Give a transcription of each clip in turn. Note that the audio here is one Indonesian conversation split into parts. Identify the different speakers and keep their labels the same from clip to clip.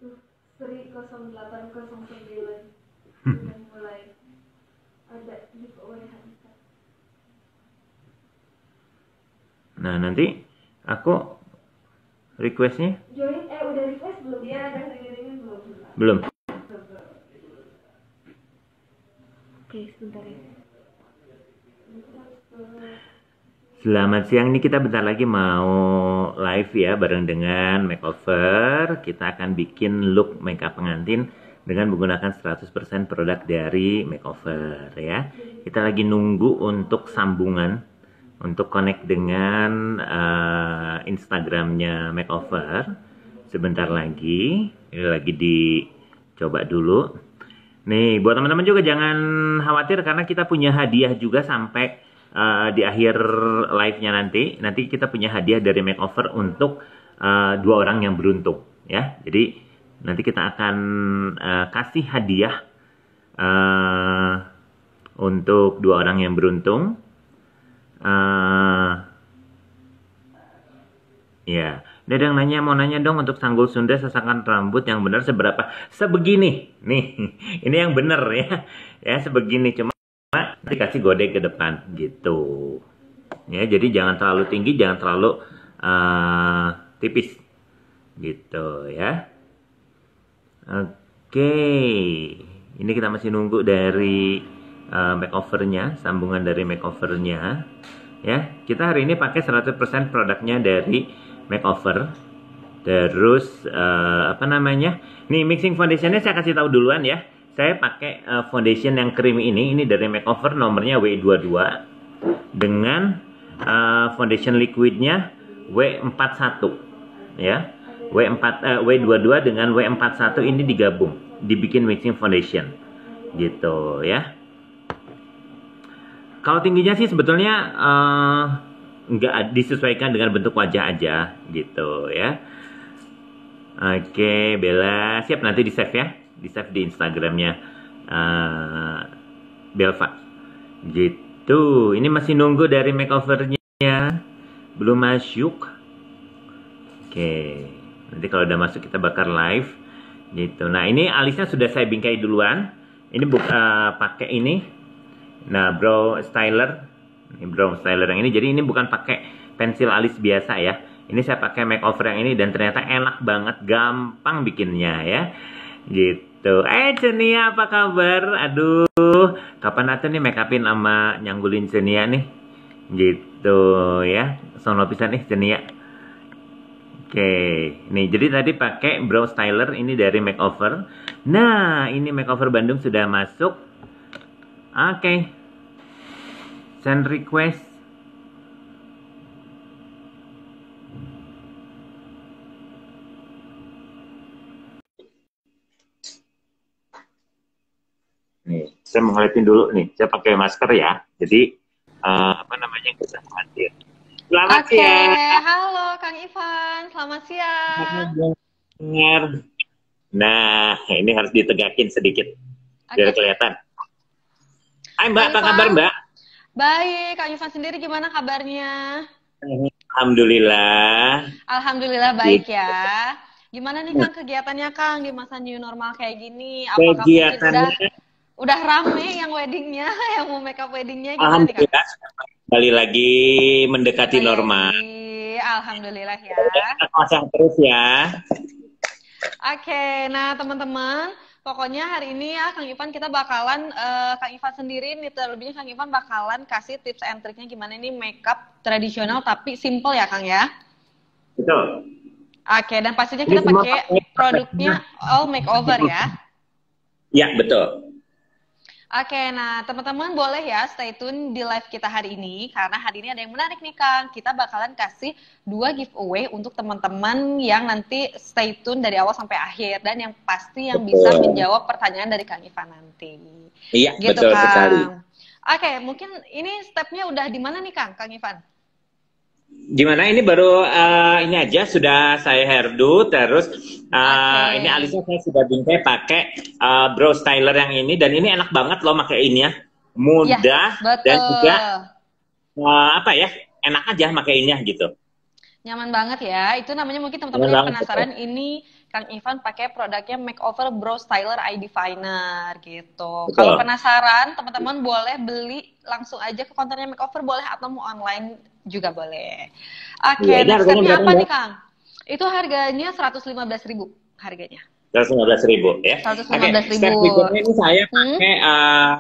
Speaker 1: Tuh, Sri 0809 sudah mulai ada giveaway hadiah.
Speaker 2: Nah, nanti aku requestnya
Speaker 1: Join, udah request belum? Dia ada ring-ringin belum?
Speaker 2: belum.
Speaker 1: Oke, sebentar ya.
Speaker 2: Selamat siang, nih kita bentar lagi mau live ya bareng dengan makeover. Kita akan bikin look makeup pengantin dengan menggunakan 100% produk dari makeover ya. Kita lagi nunggu untuk sambungan untuk connect dengan Instagramnya makeover. Sebentar lagi, ini lagi dicoba dulu. Nih, buat teman-teman juga jangan khawatir karena kita punya hadiah juga sampai di akhir live-nya nanti. Nanti kita punya hadiah dari makeover untuk 2 orang yang beruntung ya. Jadi nanti kita akan kasih hadiah untuk 2 orang yang beruntung. Ya, ini ada yang mau nanya dong untuk Sanggul Sunda sasakan rambut yang benar seberapa? Sebegini, nih, ini yang benar ya, ya sebegini cuma nanti kasih gode ke depan gitu. Ya, jadi jangan terlalu tinggi, jangan terlalu tipis, gitu ya. Oke, ini kita masih nunggu dari makeovernya, sambungan dari makeovernya. Ya, kita hari ini pakai 100% produknya dari makeover. Terus apa namanya? Nih mixing foundationnya saya kasih tahu duluan ya. Saya pakai foundation yang creamy ini dari makeover nomornya W22 dengan foundation liquidnya W41 ya. W22 dengan W41 ini digabung, dibikin mixing foundation gitu ya. Kalau tingginya sih sebetulnya nggak disesuaikan dengan bentuk wajah aja gitu ya. Oke, Bella siap nanti di save ya, di save di Instagramnya Belva gitu. Ini masih nunggu dari makeovernya, belum masuk. Oke, nanti kalau udah masuk kita bakar live gitu. Nah ini alisnya sudah saya bingkai duluan. Ini pakai ini. Nah, brow styler, ini brow styler yang ini. Jadi ini bukan pakai pensil alis biasa ya. Ini saya pakai makeover yang ini dan ternyata enak banget, gampang bikinnya ya. Gitu. Cenia apa kabar? Aduh, kapan nanti nih make upin sama nyanggulin Cenia nih? Gitu ya. Sono pisan nih Cenia. Oke, nih jadi tadi pakai brow styler ini dari makeover. Nah, ini makeover Bandung sudah masuk. Oke. Send request. Nih, saya mau ngeliatin dulu nih. Saya pakai masker ya. Jadi apa namanya kita hadir. Selamat
Speaker 3: Oke,
Speaker 2: siang.
Speaker 3: halo Kang Ivan, selamat siang.
Speaker 2: Nah, ini harus ditegakin sedikit biar
Speaker 3: Oke,
Speaker 2: kelihatan. Hai Mbak,
Speaker 3: Kang
Speaker 2: apa kabar
Speaker 3: Ivan,
Speaker 2: Mbak?
Speaker 3: baik. Kang Ivan sendiri gimana kabarnya?
Speaker 2: Alhamdulillah.
Speaker 3: Alhamdulillah baik ya. Gimana nih Kang kegiatannya Kang di masa new normal kayak gini? Apakah mungkin
Speaker 2: Kegiatannya
Speaker 3: udah rame yang weddingnya, yang mau makeup weddingnya gimana nih Kang?
Speaker 2: alhamdulillah kembali lagi mendekati
Speaker 3: Kembali
Speaker 2: normal.
Speaker 3: lagi, alhamdulillah ya.
Speaker 2: Pasang terus ya.
Speaker 3: Oke, nah teman-teman, pokoknya hari ini ya Kang Ivan kita bakalan Kang Ivan sendiri nih terlebihnya Kang Ivan bakalan kasih tips and triknya gimana nih makeup tradisional tapi simple ya Kang ya.
Speaker 2: Betul.
Speaker 3: Oke, dan pastinya
Speaker 2: Ini
Speaker 3: kita
Speaker 2: semua
Speaker 3: pakai produknya all makeover ya.
Speaker 2: Ya, betul.
Speaker 3: Oke, nah teman-teman boleh ya stay tune di live kita hari ini karena hari ini ada yang menarik nih Kang. Kita bakalan kasih 2 giveaway untuk teman-teman yang nanti stay tune dari awal sampai akhir dan yang pasti yang bisa menjawab pertanyaan dari Kang Ivan nanti.
Speaker 2: Iya,
Speaker 3: Gitu
Speaker 2: betul
Speaker 3: Kang.
Speaker 2: sekali.
Speaker 3: Oke, mungkin ini stepnya udah di mana nih Kang Ivan?
Speaker 2: Gimana ini baru ini aja sudah saya hairdo terus ini alisnya saya sudah bingkai pakai brow styler yang ini dan ini enak banget loh makainya, mudah
Speaker 3: Ya,
Speaker 2: dan
Speaker 3: betul.
Speaker 2: juga apa ya, enak aja makainya gitu.
Speaker 3: Nyaman banget ya. Itu namanya mungkin teman-teman yang penasaran ini Kang Ivan pakai produknya Makeover Brow Styler Eye Definer gitu.
Speaker 2: Betul.
Speaker 3: Kalau penasaran, teman-teman boleh beli langsung aja ke konternya Makeover boleh atau mau online juga boleh. Oke,
Speaker 2: Iya, ini
Speaker 3: next
Speaker 2: harganya
Speaker 3: stepnya
Speaker 2: berapa,
Speaker 3: apa
Speaker 2: Mbak?
Speaker 3: nih Kang? Itu harganya 115.000 harganya.
Speaker 2: 115.000 ya. Oke,
Speaker 3: 115.000.
Speaker 2: step berikutnya ini saya pakai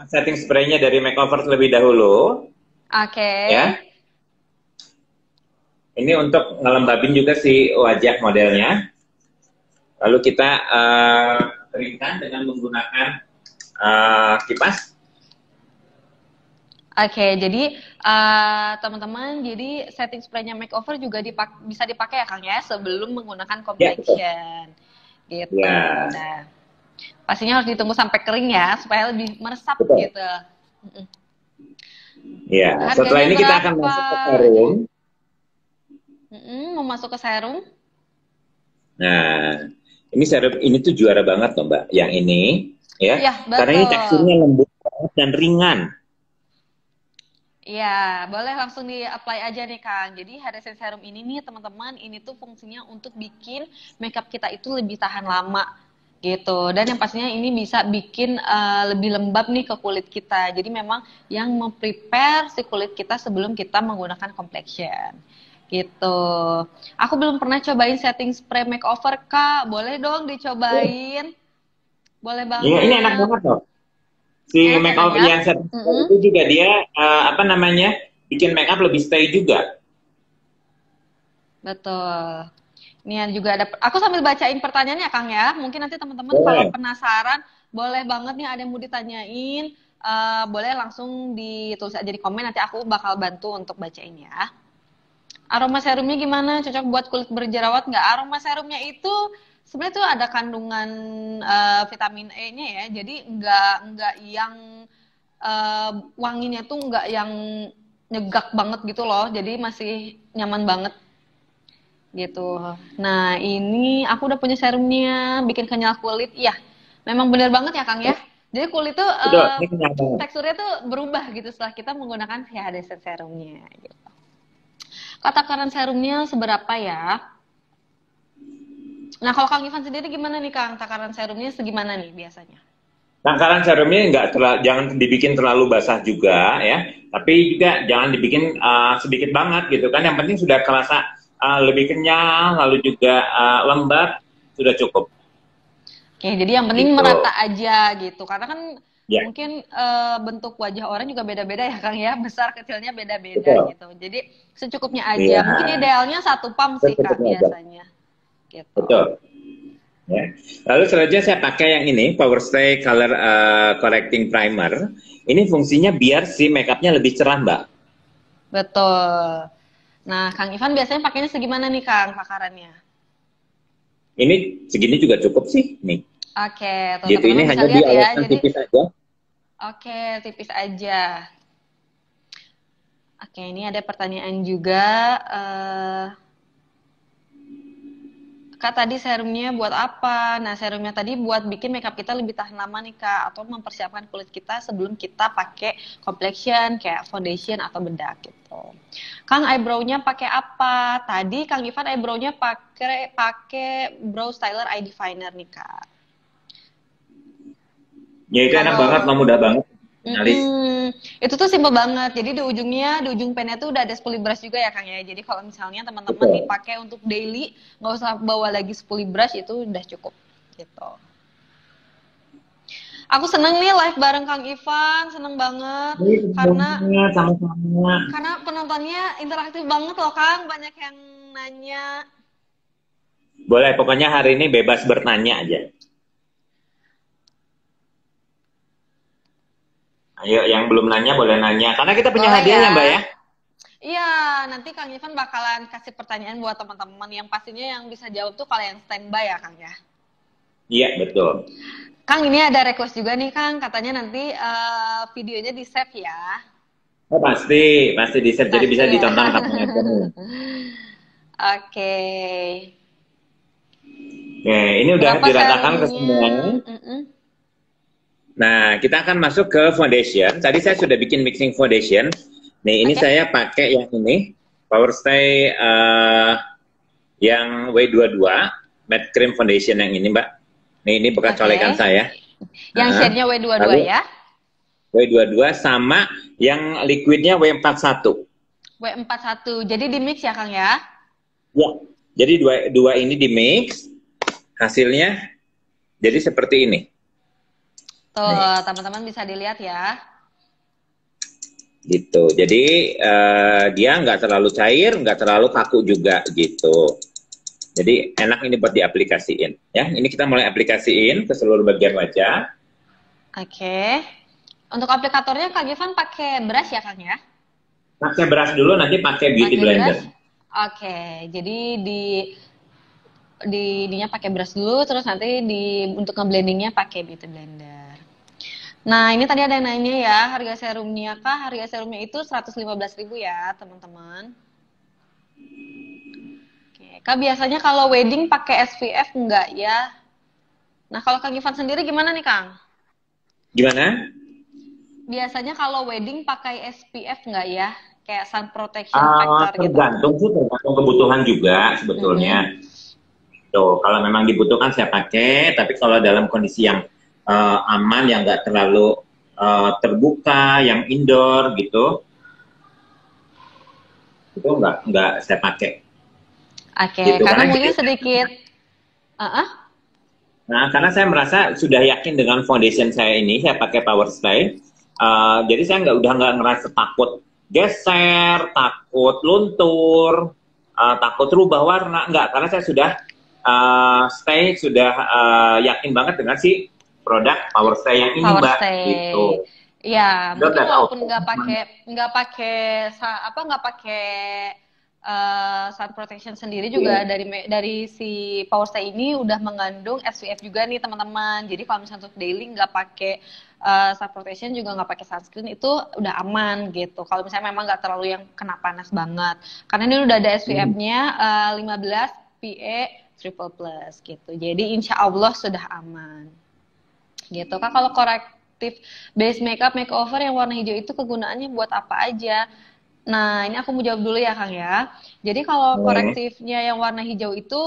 Speaker 2: setting spray-nya dari Makeover terlebih dahulu.
Speaker 3: Oke.
Speaker 2: Ya. Ini untuk ngelembabin juga si wajah modelnya. Lalu kita keringkan dengan menggunakan kipas.
Speaker 3: Oke, jadi teman-teman, jadi setting spray-nya Makeover juga bisa dipakai ya Kang ya sebelum menggunakan complexion. Gitu.
Speaker 2: Ya.
Speaker 3: Nah, pastinya harus ditunggu sampai kering ya supaya lebih meresap
Speaker 2: Betul.
Speaker 3: gitu.
Speaker 2: Ya,
Speaker 3: Harganya
Speaker 2: setelah ini kita akan
Speaker 3: berapa?
Speaker 2: masuk ke serum.
Speaker 3: Mau masuk ke serum?
Speaker 2: Nah, ini serum ini tuh juara banget loh Mbak. Yang ini, ya.
Speaker 3: Iya,
Speaker 2: Karena ini
Speaker 3: betul.
Speaker 2: teksturnya lembut banget dan ringan.
Speaker 3: Iya, boleh langsung di-apply aja nih Kang. Jadi Hyaluron Serum ini nih teman-teman, ini tuh fungsinya untuk bikin makeup kita itu lebih tahan lama gitu. Dan yang pastinya ini bisa bikin lebih lembab nih ke kulit kita. Jadi memang yang memprepare si kulit kita sebelum kita menggunakan complexion. Gitu. Aku belum pernah cobain setting spray makeover Kak. Boleh dong dicobain. Boleh banget.
Speaker 2: Iya, ini enak banget loh. Si makeover yang setting spray itu juga dia bikin makeup lebih stay juga.
Speaker 3: Betul. Ini juga ada. Aku sambil bacain pertanyaannya Kang ya. Mungkin nanti teman-teman kalau penasaran, boleh banget nih ada yang mau ditanyain. Boleh langsung ditulis aja di komen. Nanti aku bakal bantu untuk bacain ya. Aroma serumnya gimana? Cocok buat kulit berjerawat nggak? Aroma serumnya itu sebenarnya tuh ada kandungan vitamin E-nya ya. Jadi nggak yang wanginya tuh nggak yang nyegak banget gitu loh. Jadi masih nyaman banget gitu. Nah ini aku udah punya serumnya, bikin kenyal kulit. Iya, memang bener banget ya Kang ya. Jadi kulit tuh teksturnya tuh berubah gitu setelah kita menggunakan Hyaluron serumnya. Gitu. Takaran serumnya seberapa ya? Nah kalau Kang Ivan sendiri gimana nih Kang? Takaran serumnya segimana nih biasanya?
Speaker 2: Takaran serumnya jangan dibikin terlalu basah juga ya, tapi juga jangan dibikin sedikit banget gitu kan. Yang penting sudah kerasa lebih kenyal, lalu juga lembab, sudah cukup.
Speaker 3: Oke, jadi yang penting merata aja gitu, karena kan mungkin bentuk wajah orang juga beda-beda ya Kang ya, besar kecilnya beda-beda gitu. Jadi secukupnya aja. Mungkin idealnya 1 pump sih Kak biasanya. Gitu.
Speaker 2: Betul. Ya. Lalu selanjutnya saya pakai yang ini, Power Stay Color Correcting Primer. Ini fungsinya biar si makeupnya lebih cerah, Mbak.
Speaker 3: Betul. Nah, Kang Ivan biasanya pakainya segimana nih Kang takarannya?
Speaker 2: Ini segini juga cukup sih, nih.
Speaker 3: Oke,
Speaker 2: gitu, ini hanya dioleskan tipis aja.
Speaker 3: Oke, tipis aja. Oke, ini ada pertanyaan juga. Kak, tadi serumnya buat apa? Nah, serumnya tadi buat bikin makeup kita lebih tahan lama nih Kak, atau mempersiapkan kulit kita sebelum kita pakai complexion kayak foundation atau bedak gitu. Kang, eyebrow-nya pakai apa? Tadi Kang Ivan eyebrow-nya pakai Brow Styler Eye Definer nih Kak.
Speaker 2: Ya itu enak banget, mudah banget.
Speaker 3: Itu tuh simple banget. Jadi di ujung pennya tuh udah ada spoolie brush juga ya Kang ya. Jadi kalau misalnya teman-teman dipakai untuk daily, nggak usah bawa lagi spoolie brush, itu udah cukup gitu. Aku seneng nih live bareng Kang Ivan, seneng banget karena penontonnya interaktif banget loh Kang, banyak yang nanya.
Speaker 2: Boleh, pokoknya hari ini bebas bertanya aja. Ayo, yang belum nanya boleh nanya. Karena kita punya hadiahnya, Mbak ya.
Speaker 3: Iya, nanti Kang Ivan bakalan kasih pertanyaan buat teman-teman. Yang pastinya yang bisa jawab tuh kalau yang standby ya, Kang ya.
Speaker 2: Iya, betul.
Speaker 3: Kang, ini ada request juga nih, Kang. Katanya nanti videonya di-save ya.
Speaker 2: Oh, pasti di-save. Jadi bisa ditonton kapan aja.
Speaker 3: Oke.
Speaker 2: Oke, ini udah diratakan ke semua. Nah, kita akan masuk ke foundation. Tadi saya sudah bikin mixing foundation. Nih, ini saya pakai yang ini, Power Stay yang W22. matte cream foundation yang ini, Mbak. Ini bekas
Speaker 3: Oke.
Speaker 2: colekan saya.
Speaker 3: Yang
Speaker 2: Nah,
Speaker 3: shade-nya W22
Speaker 2: lalu
Speaker 3: ya.
Speaker 2: W22 sama yang liquidnya W41.
Speaker 3: W41. Jadi di mix ya, Kang ya?
Speaker 2: Ya. Jadi dua ini di mix, hasilnya jadi seperti ini.
Speaker 3: Tuh,
Speaker 2: Nih,
Speaker 3: teman-teman bisa dilihat ya.
Speaker 2: gitu. Jadi dia nggak terlalu cair, nggak terlalu kaku juga gitu. Jadi enak ini buat diaplikasiin. Ya, ini kita mulai aplikasiin ke seluruh bagian wajah.
Speaker 3: Oke. Untuk aplikatornya Kak Givan pakai brush ya, Kang ya?
Speaker 2: Pakai brush dulu, nanti pakai beauty
Speaker 3: Pakai
Speaker 2: blender.
Speaker 3: brush. Oke. Jadi ininya pakai brush dulu, terus nanti untuk ngeblendingnya pakai beauty blender. Nah, ini tadi ada yang nanya ya, harga serumnya Kak? Harga serumnya itu 115.000 ya, teman-teman. Oke. Kak biasanya kalau wedding pakai SPF enggak ya? Nah, kalau Kang Ivan sendiri gimana nih, Kang?
Speaker 2: Gimana?
Speaker 3: Biasanya kalau wedding pakai SPF enggak ya? Kayak sun protection factor gitu.
Speaker 2: Tergantung sih, tergantung kebutuhan juga sebetulnya. Tuh, kalau memang dibutuhkan saya pakai, tapi kalau dalam kondisi yang aman, yang nggak terlalu terbuka, yang indoor gitu, itu nggak saya pakai.
Speaker 3: Oke,
Speaker 2: Gitu,
Speaker 3: karena
Speaker 2: karena
Speaker 3: mungkin sedikit
Speaker 2: Nah, karena saya merasa sudah yakin dengan foundation saya ini, saya pakai Power Stay. Jadi saya udah nggak ngerasa takut geser, takut luntur, takut rubah warna, nggak. Karena saya sudah sudah yakin banget dengan si produk Power Stay yang ini,
Speaker 3: Power
Speaker 2: Mbak.
Speaker 3: Stay.
Speaker 2: Gitu.
Speaker 3: Iya,
Speaker 2: Udah
Speaker 3: mungkin
Speaker 2: nggak tahu.
Speaker 3: walaupun nggak pakai sun protection sendiri juga dari si Power Stay ini udah mengandung SPF juga nih teman-teman. Jadi kalau misalnya untuk daily nggak pakai sun protection juga nggak pakai sunscreen itu udah aman gitu. Kalau misalnya memang nggak terlalu yang kena panas banget. Karena ini udah ada SPF-nya 15 PA triple plus gitu. Jadi insya Allah sudah aman. Gitu Kak, kalau korektif base makeup makeover yang warna hijau itu kegunaannya buat apa aja? Nah, ini aku mau jawab dulu ya, Kang ya. Jadi kalau korektifnya yang warna hijau itu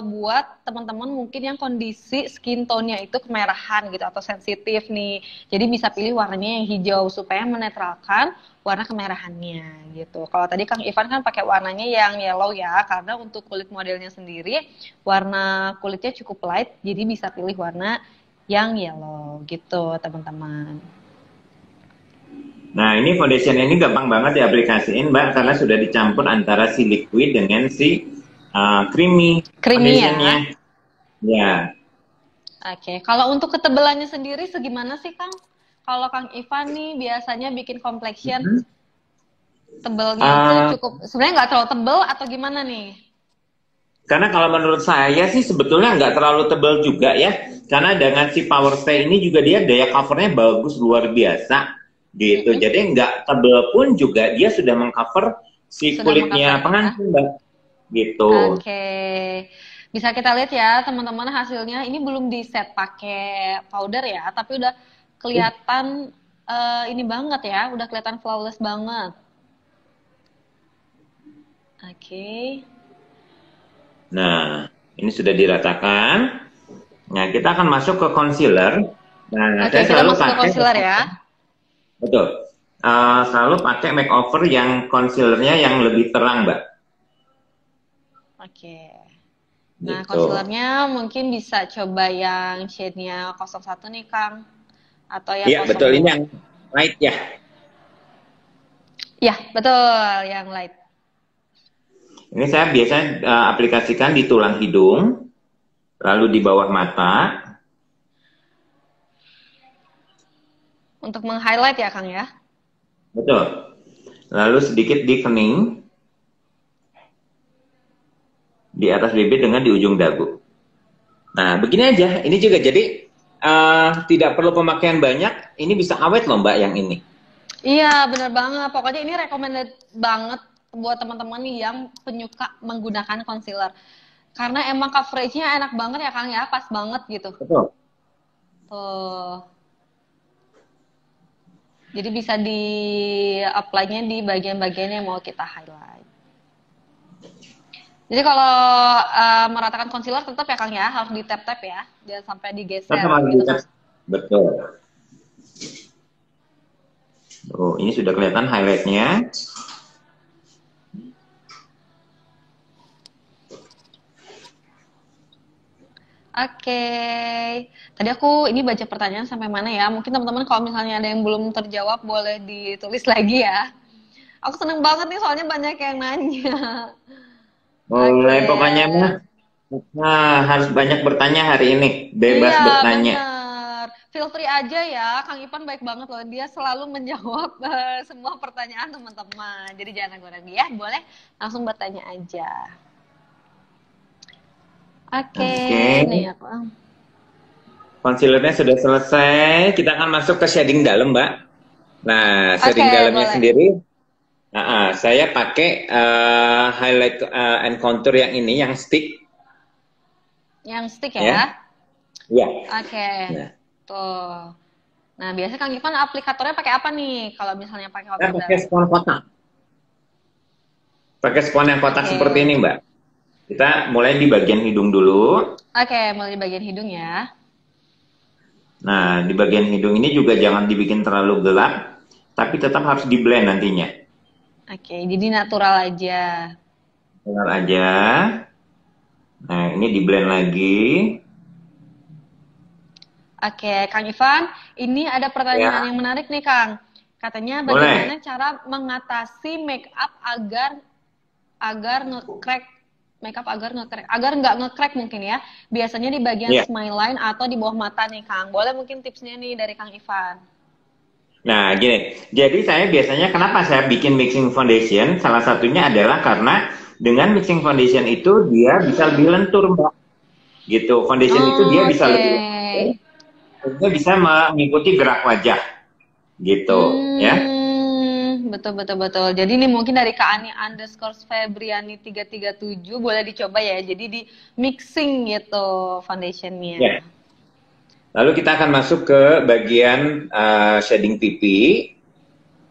Speaker 3: buat teman-teman mungkin yang kondisi skin tone-nya itu kemerahan gitu atau sensitif nih. Jadi bisa pilih warnanya yang hijau supaya menetralkan warna kemerahannya gitu. Kalau tadi Kang Ivan kan pakai warnanya yang yellow ya, karena untuk kulit modelnya sendiri warna kulitnya cukup light, jadi bisa pilih warna yang yellow gitu, teman-teman.
Speaker 2: Nah, ini foundation ini gampang banget diaplikasiin, Mbak, karena sudah dicampur antara si liquid dengan si creamy
Speaker 3: ya.
Speaker 2: Ya.
Speaker 3: Oke, kalau untuk ketebalannya sendiri segimana sih, Kang? Kalau Kang Ivan nih biasanya bikin complexion tebelnya itu cukup, sebenarnya nggak terlalu tebel atau gimana nih?
Speaker 2: Karena kalau menurut saya sih sebetulnya nggak terlalu tebal juga ya. Karena dengan si Power Stay ini juga dia daya covernya bagus, luar biasa. Gitu, jadi nggak tebel pun juga dia sudah mengcover si kulitnya pengantin, Mbak. Gitu.
Speaker 3: Oke, bisa kita lihat ya teman-teman hasilnya. Ini belum di set pakai powder ya, tapi udah kelihatan ini banget ya, udah kelihatan flawless banget. Oke.
Speaker 2: Nah, ini sudah diratakan. Nah, kita akan masuk ke concealer. Nah, saya selalu pakai
Speaker 3: concealer ya.
Speaker 2: Betul. Selalu pakai makeover yang concealernya yang lebih terang, Mbak.
Speaker 3: Oke. Nah,
Speaker 2: Gitu.
Speaker 3: concealernya mungkin bisa coba yang shade-nya 01 nih, Kang. Atau yang
Speaker 2: Iya, betul. Ini yang light ya.
Speaker 3: Iya, betul. Yang light.
Speaker 2: Ini saya biasanya aplikasikan di tulang hidung, lalu di bawah mata.
Speaker 3: Untuk meng-highlight ya, Kang ya?
Speaker 2: Betul. Lalu sedikit di kening, di atas bibir dengan di ujung dagu. Nah, begini aja. Ini juga jadi tidak perlu pemakaian banyak. Ini bisa awet loh, Mbak, yang ini.
Speaker 3: Iya, bener banget. Pokoknya ini recommended banget buat teman-teman nih yang penyuka menggunakan concealer. Karena emang coveragenya enak banget ya, Kang ya. Pas banget gitu.
Speaker 2: Betul.
Speaker 3: Tuh. Jadi bisa di apply-nya di bagian-bagian yang mau kita highlight. Jadi kalau meratakan concealer tetap ya Kang ya, harus di tap-tap ya, jangan sampai digeser
Speaker 2: Tetap harus
Speaker 3: gitu
Speaker 2: dites.
Speaker 3: Kang.
Speaker 2: Betul. Oh, ini sudah kelihatan highlightnya.
Speaker 3: Oke, tadi aku ini baca pertanyaan sampai mana ya? Mungkin teman-teman kalau misalnya ada yang belum terjawab boleh ditulis lagi ya. Aku seneng banget nih soalnya banyak yang nanya.
Speaker 2: Mulai
Speaker 3: Oke.
Speaker 2: pokoknya mah harus banyak bertanya hari ini. Bebas
Speaker 3: Iya,
Speaker 2: bertanya.
Speaker 3: bener. Feel free aja ya, Kang Ipan baik banget loh. Dia selalu menjawab semua pertanyaan teman-teman. Jadi jangan ragu-ragu ya, boleh langsung bertanya aja. Oke,
Speaker 2: Oke.
Speaker 3: nih aku.
Speaker 2: Concealernya sudah selesai. Kita akan masuk ke shading dalam, Mbak. Nah,
Speaker 3: Oke,
Speaker 2: shading dalamnya
Speaker 3: boleh.
Speaker 2: sendiri, saya pakai highlight and contour yang ini, yang stick,
Speaker 3: Yang stick
Speaker 2: ya.
Speaker 3: ya.
Speaker 2: Ya.
Speaker 3: Oke,
Speaker 2: Nah,
Speaker 3: tuh. Nah, biasanya Kang Ipan aplikatornya pakai apa nih? Kalau misalnya pakai
Speaker 2: saya
Speaker 3: contour
Speaker 2: pakai
Speaker 3: dalam.
Speaker 2: spons kotak. Pakai spons yang kotak
Speaker 3: Oke.
Speaker 2: seperti ini, Mbak. Kita mulai di bagian hidung dulu.
Speaker 3: Oke, mulai di bagian hidung ya.
Speaker 2: Nah, di bagian hidung ini juga jangan dibikin terlalu gelap, tapi tetap harus di blend nantinya.
Speaker 3: Oke, jadi natural aja.
Speaker 2: Benar aja. Nah, ini di blend lagi.
Speaker 3: Oke, Kang Ivan, ini ada pertanyaan
Speaker 2: Ya,
Speaker 3: yang menarik nih, Kang. Katanya
Speaker 2: boleh.
Speaker 3: bagaimana cara mengatasi make up agar nge-crack agar nggak nge-crack mungkin ya. Biasanya di bagian
Speaker 2: Ya.
Speaker 3: smile line atau di bawah mata nih, Kang. Boleh mungkin tipsnya nih dari Kang Ivan.
Speaker 2: Nah, gini. Jadi saya biasanya kenapa saya bikin mixing foundation? Salah satunya adalah karena dengan mixing foundation itu dia bisa lebih lentur, Mbak. Gitu. Foundation itu dia bisa
Speaker 3: Oke.
Speaker 2: lebih lentur, dia bisa mengikuti gerak wajah. Gitu, ya.
Speaker 3: Betul betul betul. Jadi ini mungkin dari Kak Ani underscore Febriani 337 boleh dicoba ya. Jadi di mixing gitu foundationnya.
Speaker 2: Ya. Lalu kita akan masuk ke bagian shading pipi.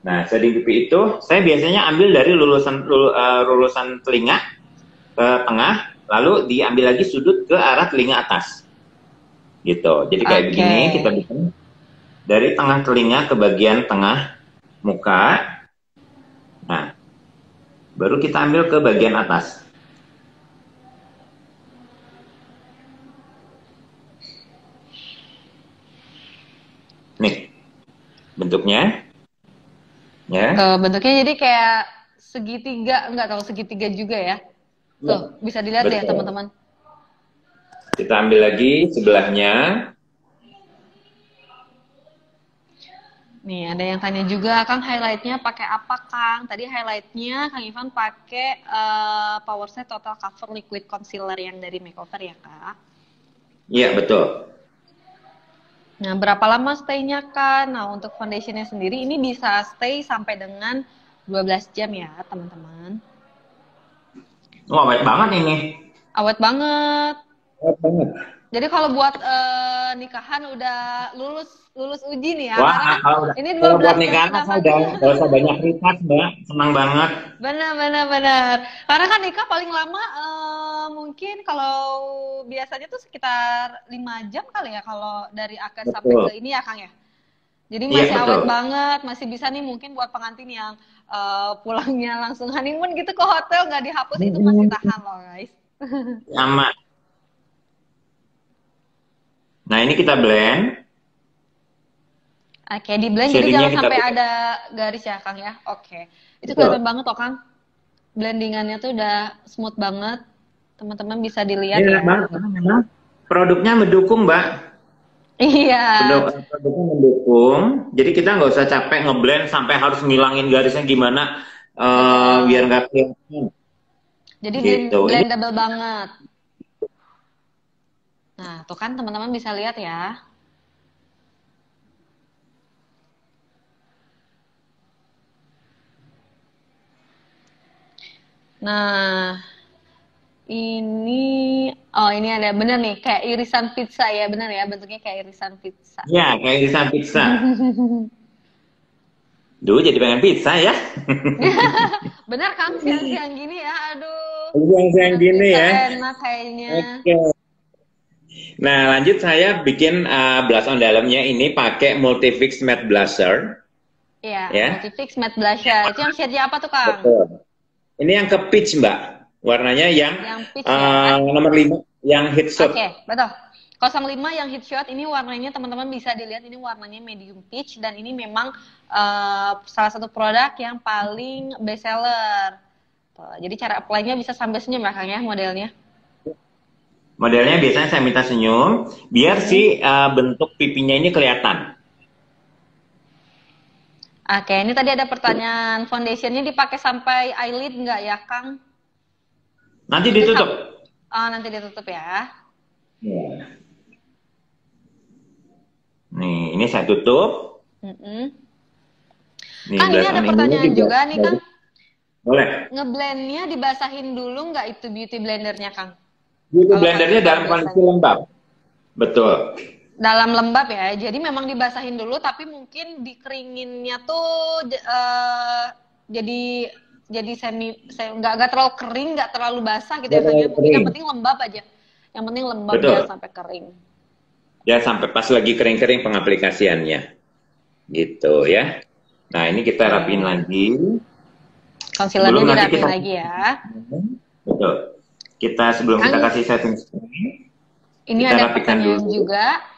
Speaker 2: Nah, shading pipi itu saya biasanya ambil dari lulusan telinga ke tengah, lalu diambil lagi sudut ke arah telinga atas. Gitu. Jadi kayak begini kita bikin dari tengah telinga ke bagian tengah muka. Nah, baru kita ambil ke bagian atas. Nih, bentuknya. Ya.
Speaker 3: Bentuknya jadi kayak segitiga, nggak tahu segitiga juga ya. Tuh, bisa dilihat deh
Speaker 2: Betul.
Speaker 3: teman-teman.
Speaker 2: Kita ambil lagi sebelahnya.
Speaker 3: Nih, ada yang tanya juga, Kang highlightnya pakai apa, Kang? Tadi highlightnya Kang Ivan pakai Power Set Total Cover Liquid Concealer yang dari Makeover ya, Kak?
Speaker 2: Iya, betul.
Speaker 3: Nah, berapa lama stay-nya, Kak? Nah, untuk foundationnya sendiri ini bisa stay sampai dengan 12 jam ya, teman-teman.
Speaker 2: Wah, awet banget ini.
Speaker 3: Awet banget.
Speaker 2: Awet banget.
Speaker 3: Jadi kalau buat nikahan udah lulus uji nih ya,
Speaker 2: Wah,
Speaker 3: karena kan ini
Speaker 2: kalau
Speaker 3: 12
Speaker 2: buat
Speaker 3: jam
Speaker 2: nikahan
Speaker 3: sudah
Speaker 2: saya udah
Speaker 3: pakai.
Speaker 2: gak usah banyak request, Mbak. Senang banget.
Speaker 3: Benar. Karena kan nikah paling lama mungkin kalau biasanya tuh sekitar 5 jam kali ya kalau dari akad sampai ke
Speaker 2: Betul.
Speaker 3: ini ya, Kang ya. Jadi
Speaker 2: Iya,
Speaker 3: masih
Speaker 2: betul.
Speaker 3: awet banget, masih bisa nih mungkin buat pengantin yang pulangnya langsung honeymoon gitu ke hotel nggak dihapus itu masih tahan loh guys.
Speaker 2: Sama. Nah, ini kita blend.
Speaker 3: Oke, di blend jadi
Speaker 2: Shadingnya
Speaker 3: jangan
Speaker 2: kita
Speaker 3: sampai
Speaker 2: blend.
Speaker 3: ada garis ya, Kang ya. Oke. Itu
Speaker 2: Betul.
Speaker 3: kelihatan banget loh, Kang. Blendingannya tuh udah smooth banget. Teman-teman bisa dilihat
Speaker 2: Ini
Speaker 3: ya.
Speaker 2: enak banget karena memang produknya mendukung, Mbak.
Speaker 3: Iya.
Speaker 2: Produknya mendukung. Jadi kita nggak usah capek ngeblend sampai harus ngilangin garisnya gimana biar nggak kelihatan.
Speaker 3: Jadi
Speaker 2: Gitu.
Speaker 3: blendable banget. Nah, tuh kan teman-teman bisa lihat ya. Nah, ini ada bener nih kayak irisan pizza ya, bener ya bentuknya kayak irisan pizza.
Speaker 2: Ya, kayak irisan pizza. Duh, jadi pengen pizza ya.
Speaker 3: Bener Kang, siang-siang gini ya, aduh.
Speaker 2: Siang-siang gini
Speaker 3: Pizza
Speaker 2: ya.
Speaker 3: enak kayaknya.
Speaker 2: Oke. Nah, lanjut saya bikin blush on dalamnya ini pakai Multifix Matte Blusher.
Speaker 3: Iya,
Speaker 2: Ya.
Speaker 3: Multifix Matte Blusher. Itu yang shade-nya apa tuh Kang?
Speaker 2: Betul. Ini yang ke peach, Mbak. Warnanya yang
Speaker 3: peach ya.
Speaker 2: nomor 5, yang hit shot.
Speaker 3: Oke, betul. 05 yang hit shot ini warnanya teman-teman bisa dilihat ini warnanya medium peach dan ini memang salah satu produk yang paling best seller. Tuh, jadi cara apply-nya bisa sambil senyum ya Kang ya modelnya.
Speaker 2: Modelnya biasanya saya minta senyum biar si bentuk pipinya ini kelihatan.
Speaker 3: Oke, ini tadi ada pertanyaan foundationnya dipakai sampai eyelid nggak ya Kang?
Speaker 2: Nanti ditutup.
Speaker 3: Oh, nanti ditutup ya.
Speaker 2: Ya. Nih, ini saya tutup. Nih,
Speaker 3: Kang, ini ada pertanyaan juga nih Kang.
Speaker 2: Boleh.
Speaker 3: Ngeblendnya dibasahin dulu nggak itu beauty blendernya Kang?
Speaker 2: Beauty blendernya dalam kondisi lembab. Betul.
Speaker 3: Dalam lembab ya, jadi memang dibasahin dulu, tapi mungkin dikeringinnya tuh jadi nggak terlalu kering, nggak terlalu basah gitu ya, mungkin yang penting lembab aja, yang penting lembab ya sampai kering.
Speaker 2: Ya sampai pas lagi kering-kering pengaplikasiannya, gitu ya. Nah ini kita rapiin lagi.
Speaker 3: Concealernya dirapiin lagi ya.
Speaker 2: Betul. Sebelum kita kasih setting spray,
Speaker 3: ini ada pertanyaan juga.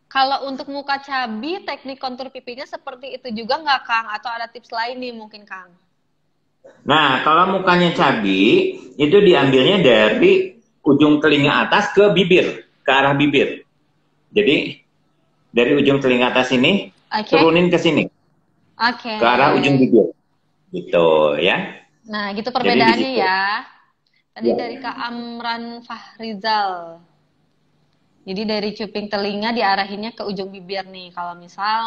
Speaker 3: Kalau untuk muka cabi, teknik kontur pipinya seperti itu juga nggak Kang? Atau ada tips lain nih mungkin Kang?
Speaker 2: Nah, kalau mukanya cabi, itu diambilnya dari ujung telinga atas ke bibir, ke arah bibir. Jadi, dari ujung telinga atas ini, turunin ke sini. Ke arah ujung bibir. Gitu ya.
Speaker 3: Nah, gitu perbedaannya ya. Tadi dari Kak Amran Fahrizal. Jadi dari cuping telinga diarahinnya ke ujung bibir nih. Kalau misal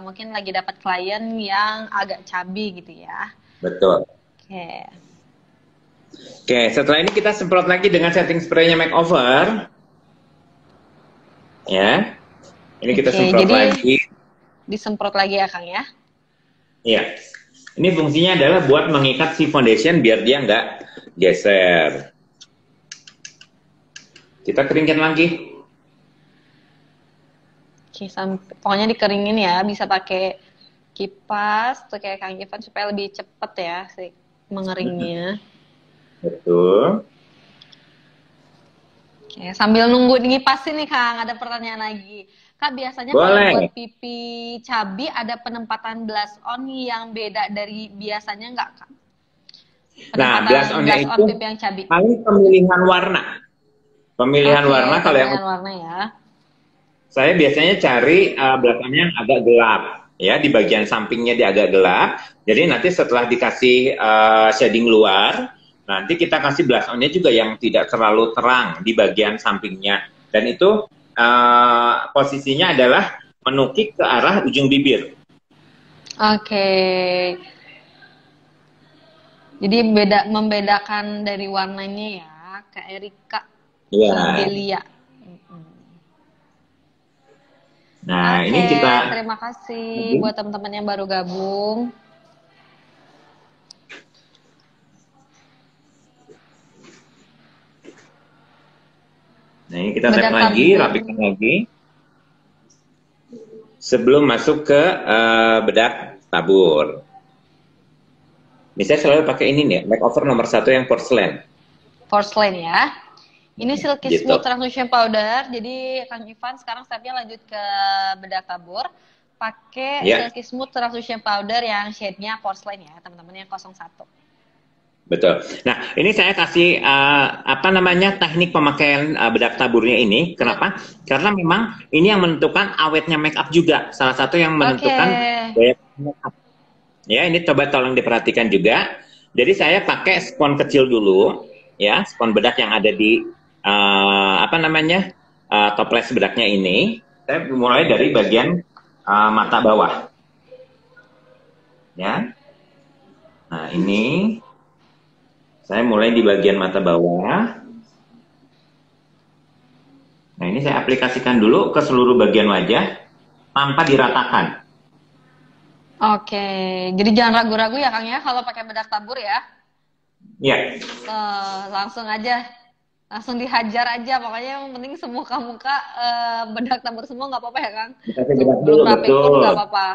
Speaker 3: mungkin lagi dapat klien yang agak cabi gitu ya.
Speaker 2: Betul. Oke, setelah ini kita semprot lagi dengan setting spraynya makeover. Ya. Ini kita semprot lagi.
Speaker 3: Disemprot lagi ya Kang ya?
Speaker 2: Iya. Ini fungsinya adalah buat mengikat si foundation biar dia nggak geser. Kita keringin lagi.
Speaker 3: Oke, pokoknya dikeringin ya, bisa pakai kipas atau kayak Kang Ivan supaya lebih cepet ya si mengeringnya.
Speaker 2: Betul.
Speaker 3: Oke, sambil nunggu ngipasin nih Kang, ada pertanyaan lagi. Kak, biasanya kalau buat pipi cabi ada penempatan blush on yang beda dari biasanya nggak Kak?
Speaker 2: Nah, blush on-nya itu
Speaker 3: pipi yang cabi.
Speaker 2: paling pemilihan warna. Pemilihan warna kalau yang
Speaker 3: warna ya.
Speaker 2: Saya biasanya cari blush on yang agak gelap. Ya, di bagian sampingnya dia agak gelap. Jadi nanti setelah dikasih shading luar, nanti kita kasih blush on-nya juga yang tidak terlalu terang di bagian sampingnya. Dan itu posisinya adalah menukik ke arah ujung bibir.
Speaker 3: Oke. Jadi membedakan dari warnanya ya, Kak Erika. Belia.
Speaker 2: Nah, ini kita
Speaker 3: terima kasih buat teman-teman yang baru gabung.
Speaker 2: Nah, ini kita tap lagi, rapikan lagi. Sebelum masuk ke bedak tabur. Misalnya selalu pakai ini nih, makeover nomor 1 yang porcelain.
Speaker 3: Porcelain ya. Ini Silky Smooth Translucent Powder. Jadi Kang Ivan sekarang stepnya lanjut ke bedak tabur. Pakai Silky Smooth Translucent Powder yang shade-nya porcelain ya, teman-teman yang 01.
Speaker 2: Betul. Nah, ini saya kasih teknik pemakaian bedak taburnya ini. Kenapa? Karena memang ini yang menentukan awetnya make up juga. Salah satu yang menentukan daya make up. Ya, ini coba tolong diperhatikan juga. Jadi saya pakai spons kecil dulu, ya, spons bedak yang ada di toples bedaknya ini. Saya mulai dari bagian mata bawah. Ya. Nah, ini saya mulai di bagian mata bawah. Nah, ini saya aplikasikan dulu ke seluruh bagian wajah tanpa diratakan.
Speaker 3: Oke, jadi jangan ragu-ragu ya Kang ya kalau pakai bedak tabur ya.
Speaker 2: Ya,
Speaker 3: Langsung aja, langsung dihajar aja. Pokoknya yang penting semuka-muka bedak tabur semua nggak apa-apa ya Kang.
Speaker 2: dikasih
Speaker 3: Tuh,
Speaker 2: bedak dulu,
Speaker 3: belum rapi pun
Speaker 2: betul.
Speaker 3: nggak apa-apa.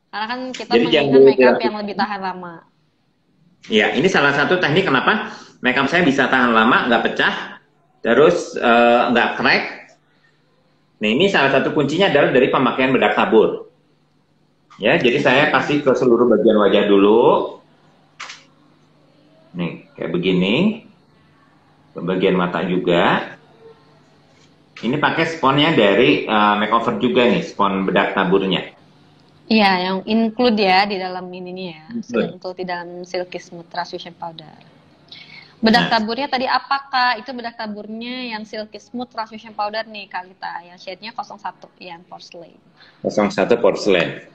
Speaker 3: Karena kan kita
Speaker 2: Jadi jangan
Speaker 3: menginginkan
Speaker 2: dulu
Speaker 3: makeup yang
Speaker 2: dirapikan.
Speaker 3: lebih tahan lama.
Speaker 2: Ya, ini salah satu teknik kenapa makeup saya bisa tahan lama, nggak pecah, terus nggak crack. Nah, ini salah satu kuncinya adalah dari pemakaian bedak tabur. Ya, jadi saya kasih ke seluruh bagian wajah dulu. Nih, kayak begini. Ke bagian mata juga. Ini pakai sponnya dari makeover juga nih, spon bedak taburnya.
Speaker 3: Iya, yang include ya di dalam ininya ya,
Speaker 2: Include.
Speaker 3: include di dalam Silky Smooth Translucent Powder. Bedak
Speaker 2: Nah,
Speaker 3: taburnya tadi apakah? Itu bedak taburnya yang Silky Smooth Translucent Powder nih Kak Lita, yang shade-nya 01, yang porcelain.
Speaker 2: 01 porcelain.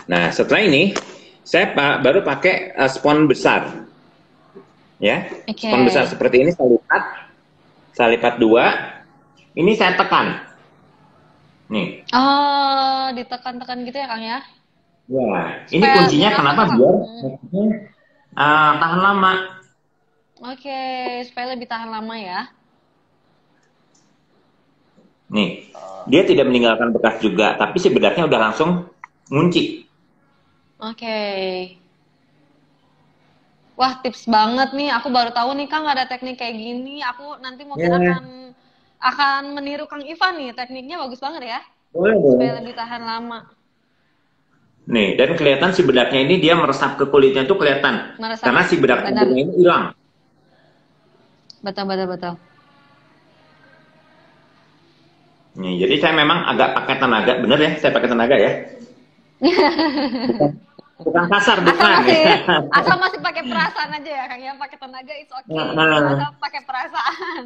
Speaker 2: Nah, setelah ini saya baru pakai spon besar. Ya,
Speaker 3: Oke.
Speaker 2: spon besar seperti ini saya lipat 2. Ini saya tekan. Nih.
Speaker 3: Oh, ditekan-tekan gitu ya Kang ya?
Speaker 2: Ya, ini
Speaker 3: Supaya
Speaker 2: kuncinya
Speaker 3: biar apa
Speaker 2: kenapa
Speaker 3: tuh Kang?
Speaker 2: biar tahan lama.
Speaker 3: Oke, supaya lebih tahan lama ya.
Speaker 2: Nih, dia tidak meninggalkan bekas juga, tapi si bedaknya udah langsung ngunci.
Speaker 3: Oke. Wah, tips banget nih. Aku baru tahu nih Kang ada teknik kayak gini. Aku nanti mungkin
Speaker 2: Ya,
Speaker 3: akan meniru Kang Ivan nih. Tekniknya bagus banget ya.
Speaker 2: boleh
Speaker 3: Supaya
Speaker 2: dong.
Speaker 3: lebih tahan lama.
Speaker 2: Nih, dan kelihatan si bedaknya ini dia meresap ke kulitnya tuh kelihatan.
Speaker 3: Meresap.
Speaker 2: Karena si bedak
Speaker 3: Benar.
Speaker 2: taburnya ini hilang.
Speaker 3: Betul, betul, betul.
Speaker 2: Nih, jadi saya memang agak pakai tenaga, bener ya? Saya pakai tenaga ya. Bukan kasar, bukan.
Speaker 3: Asal masih pakai perasaan aja ya Kang ya. Pakai tenaga it's okay.
Speaker 2: Nah.
Speaker 3: Asal pakai perasaan.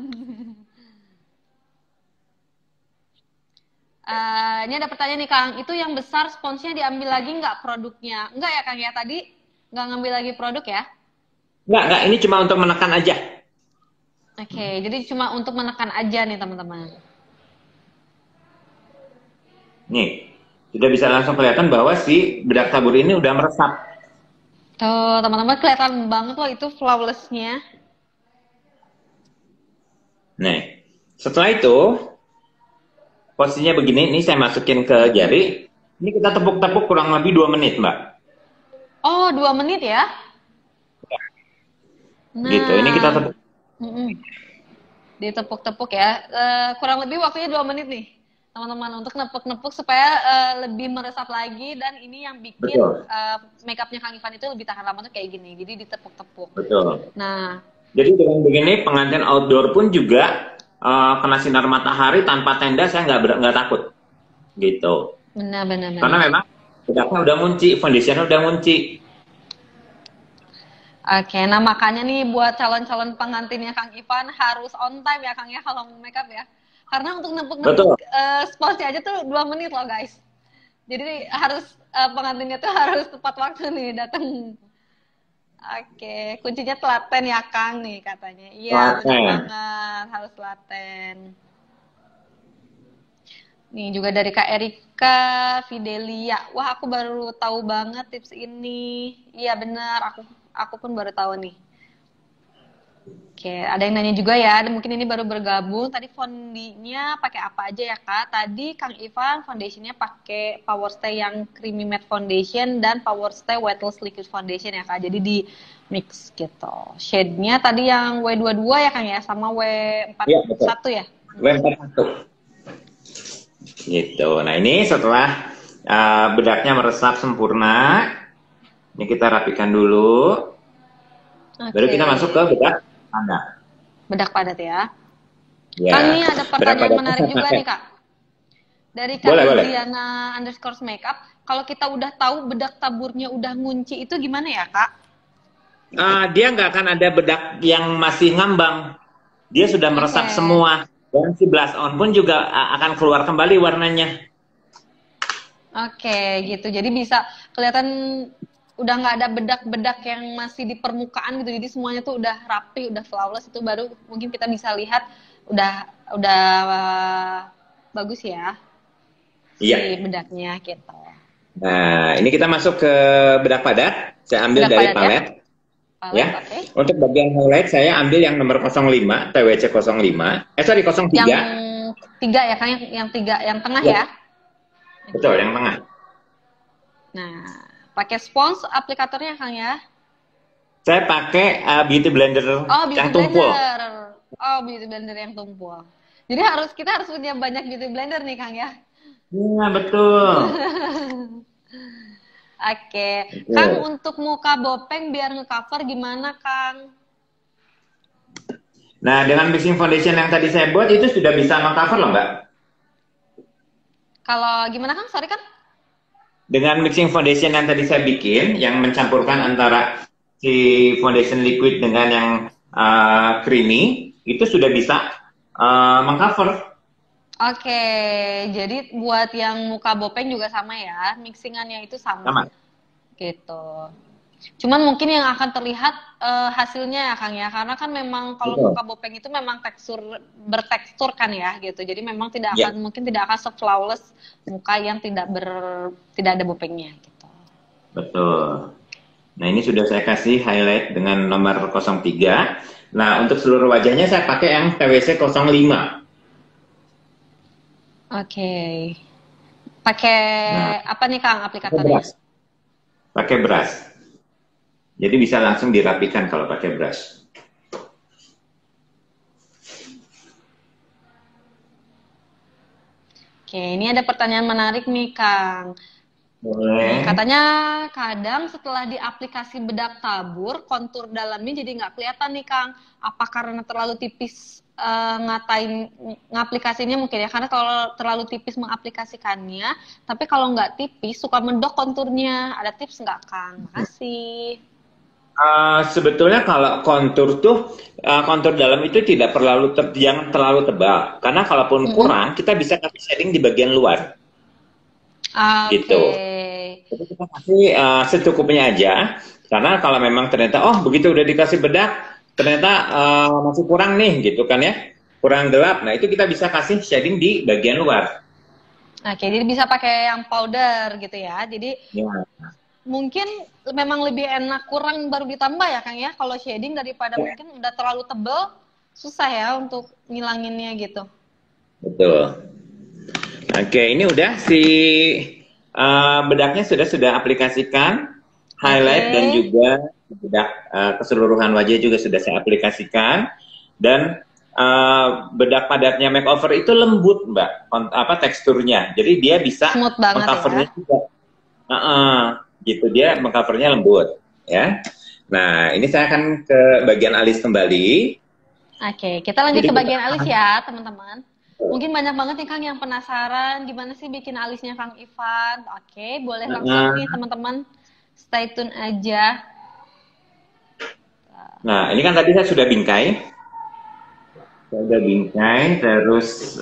Speaker 3: Ini ada pertanyaan nih Kang. Itu yang besar sponsnya diambil lagi nggak produknya? Enggak ya Kang ya, tadi nggak ngambil lagi produk ya?
Speaker 2: Enggak, ini cuma untuk menekan aja.
Speaker 3: Oke, jadi cuma untuk menekan aja nih teman-teman.
Speaker 2: Nih, sudah bisa langsung kelihatan bahwa si bedak tabur ini udah meresap.
Speaker 3: Tuh teman-teman kelihatan banget loh itu flawless-nya.
Speaker 2: Nih, setelah itu posisinya begini, ini saya masukin ke jari. Ini kita tepuk-tepuk kurang lebih 2 menit, Mbak.
Speaker 3: Oh, 2 menit ya? Nah,
Speaker 2: Gitu, ini kita tepuk.
Speaker 3: ditepuk-tepuk ya. Kurang lebih waktunya 2 menit nih, teman-teman, untuk nepuk-nepuk supaya lebih meresap lagi. Dan ini yang bikin makeupnya Kang Ivan itu lebih tahan lama tuh kayak gini. Jadi ditepuk-tepuk.
Speaker 2: Betul.
Speaker 3: Nah,
Speaker 2: Jadi dengan begini pengantin outdoor pun juga kena sinar matahari tanpa tenda saya nggak takut. Gitu.
Speaker 3: benar.
Speaker 2: Karena memang bedaknya udah ngunci, foundationnya udah ngunci.
Speaker 3: Oke, nah makanya nih buat calon-calon pengantinnya Kang Ivan harus on time ya Kang ya kalau mau makeup ya. Karena untuk nepuk-nepuk sponsnya aja tuh 2 menit loh guys. Jadi harus pengantinnya tuh harus tepat waktu nih datang. Oke, kuncinya telaten ya Kang nih katanya. Iya, benar banget, harus telaten. Nih juga dari Kak Erika Fidelia. Wah, aku baru tahu banget tips ini. Iya benar, aku pun baru tahu nih. Oke, ada yang nanya juga ya. Mungkin ini baru bergabung. Tadi fondinya pakai apa aja ya Kak? Tadi Kang Ivan foundationnya pakai Power Stay yang Creamy Matte Foundation dan Power Stay Weightless Liquid Foundation ya Kak. Jadi di mix gitu. Shade-nya tadi yang W22 ya Kang ya, sama W41 ya?
Speaker 2: W41. Gitu. Nah ini setelah bedaknya meresap sempurna, ini kita rapikan dulu. Baru kita masuk ke bedak padat.
Speaker 3: Bedak padat ya.
Speaker 2: Ya.
Speaker 3: Kang, ini ada pertanyaan menarik juga nih Kak. Dari Kak Diana _ makeup. Kalau kita udah tahu bedak taburnya udah ngunci itu gimana ya Kak?
Speaker 2: Dia nggak akan ada bedak yang masih ngambang. Dia sudah meresap semua. Dan si blush on pun juga akan keluar kembali warnanya.
Speaker 3: Oke, gitu. Jadi bisa kelihatan udah nggak ada bedak-bedak yang masih di permukaan gitu. Jadi semuanya tuh udah rapi, udah flawless. Itu baru mungkin kita bisa lihat udah bagus ya.
Speaker 2: Iya.
Speaker 3: Si bedaknya gitu.
Speaker 2: Nah, ini kita masuk ke bedak padat. Saya ambil
Speaker 3: Bedak
Speaker 2: dari
Speaker 3: padat ya.
Speaker 2: palet.
Speaker 3: Palet,
Speaker 2: Ya.
Speaker 3: oke.
Speaker 2: Untuk bagian highlight saya ambil yang nomor 05, TWC 05. Sorry, 03.
Speaker 3: Yang tiga ya Kang, yang tiga, yang tengah
Speaker 2: Ya,
Speaker 3: ya.
Speaker 2: betul, yang tengah.
Speaker 3: Nah, pakai spons aplikatornya Kang ya.
Speaker 2: Saya pakai beauty blender
Speaker 3: Oh, beauty
Speaker 2: yang tumpul.
Speaker 3: blender. Oh, beauty blender yang tumpul. Jadi kita harus punya banyak beauty blender nih Kang ya.
Speaker 2: Iya, betul.
Speaker 3: Oke.
Speaker 2: Betul.
Speaker 3: Kang, untuk muka Bopeng biar ngecover gimana Kang?
Speaker 2: Nah, dengan mixing foundation yang tadi saya buat itu sudah bisa mengcover loh, Mbak.
Speaker 3: Kalau gimana Kang? Sorry Kang.
Speaker 2: Dengan mixing foundation yang tadi saya bikin, yang mencampurkan antara si foundation liquid dengan yang creamy, itu sudah bisa mengcover.
Speaker 3: Oke, jadi buat yang muka Bopeng juga sama ya, mixingannya itu sama.
Speaker 2: Sama.
Speaker 3: Gitu. Cuman mungkin yang akan terlihat hasilnya ya Kang ya, karena kan memang kalau
Speaker 2: Betul.
Speaker 3: muka Bopeng itu memang bertekstur kan ya gitu. Jadi memang tidak
Speaker 2: Ya.
Speaker 3: akan mungkin tidak akan se-flawless muka yang tidak ada bopengnya gitu.
Speaker 2: Betul. Nah, ini sudah saya kasih highlight dengan nomor 03. Nah, untuk seluruh wajahnya saya pakai yang TWC 05.
Speaker 3: Oke. Pakai apa nih Kang
Speaker 2: Pakai
Speaker 3: aplikatornya?
Speaker 2: brush. Pakai brush. Jadi bisa langsung dirapikan kalau pakai brush.
Speaker 3: Oke, ini ada pertanyaan menarik nih Kang.
Speaker 2: Boleh.
Speaker 3: Katanya kadang setelah di aplikasi bedak tabur, kontur dalamnya jadi nggak kelihatan nih Kang. Apa karena terlalu tipis ngaplikasinya mungkin ya? Karena kalau terlalu tipis mengaplikasikannya, tapi kalau nggak tipis suka mendok konturnya. Ada tips nggak Kang? Makasih.
Speaker 2: Sebetulnya kalau kontur tuh kontur dalam itu tidak perlu yang terlalu tebal. Karena kalaupun kurang, kita bisa kasih shading di bagian luar. Gitu. Jadi kita kasih secukupnya aja. Karena kalau memang ternyata begitu udah dikasih bedak, ternyata masih kurang nih gitu kan ya. Kurang gelap. Nah, itu kita bisa kasih shading di bagian luar.
Speaker 3: Oke, jadi bisa pakai yang powder gitu ya. Jadi mungkin memang lebih enak kurang baru ditambah ya Kang ya. Kalau shading daripada mungkin udah terlalu tebel, susah ya untuk ngilanginnya gitu.
Speaker 2: Betul. Oke, ini udah si bedaknya sudah aplikasikan, highlight dan juga bedak keseluruhan wajah juga sudah saya aplikasikan, dan bedak padatnya makeover itu lembut Mbak, teksturnya, jadi dia bisa mengcovernya juga, gitu dia mengcovernya lembut, ya. Nah, ini saya akan ke bagian alis kembali.
Speaker 3: Oke, kita lanjut ke bagian alis ya teman-teman. Mungkin banyak banget nih Kang yang penasaran gimana sih bikin alisnya Kang Ivan. Oke, boleh langsung nih teman-teman stay tune aja.
Speaker 2: Nah, ini kan tadi saya sudah bingkai. Saya sudah bingkai, terus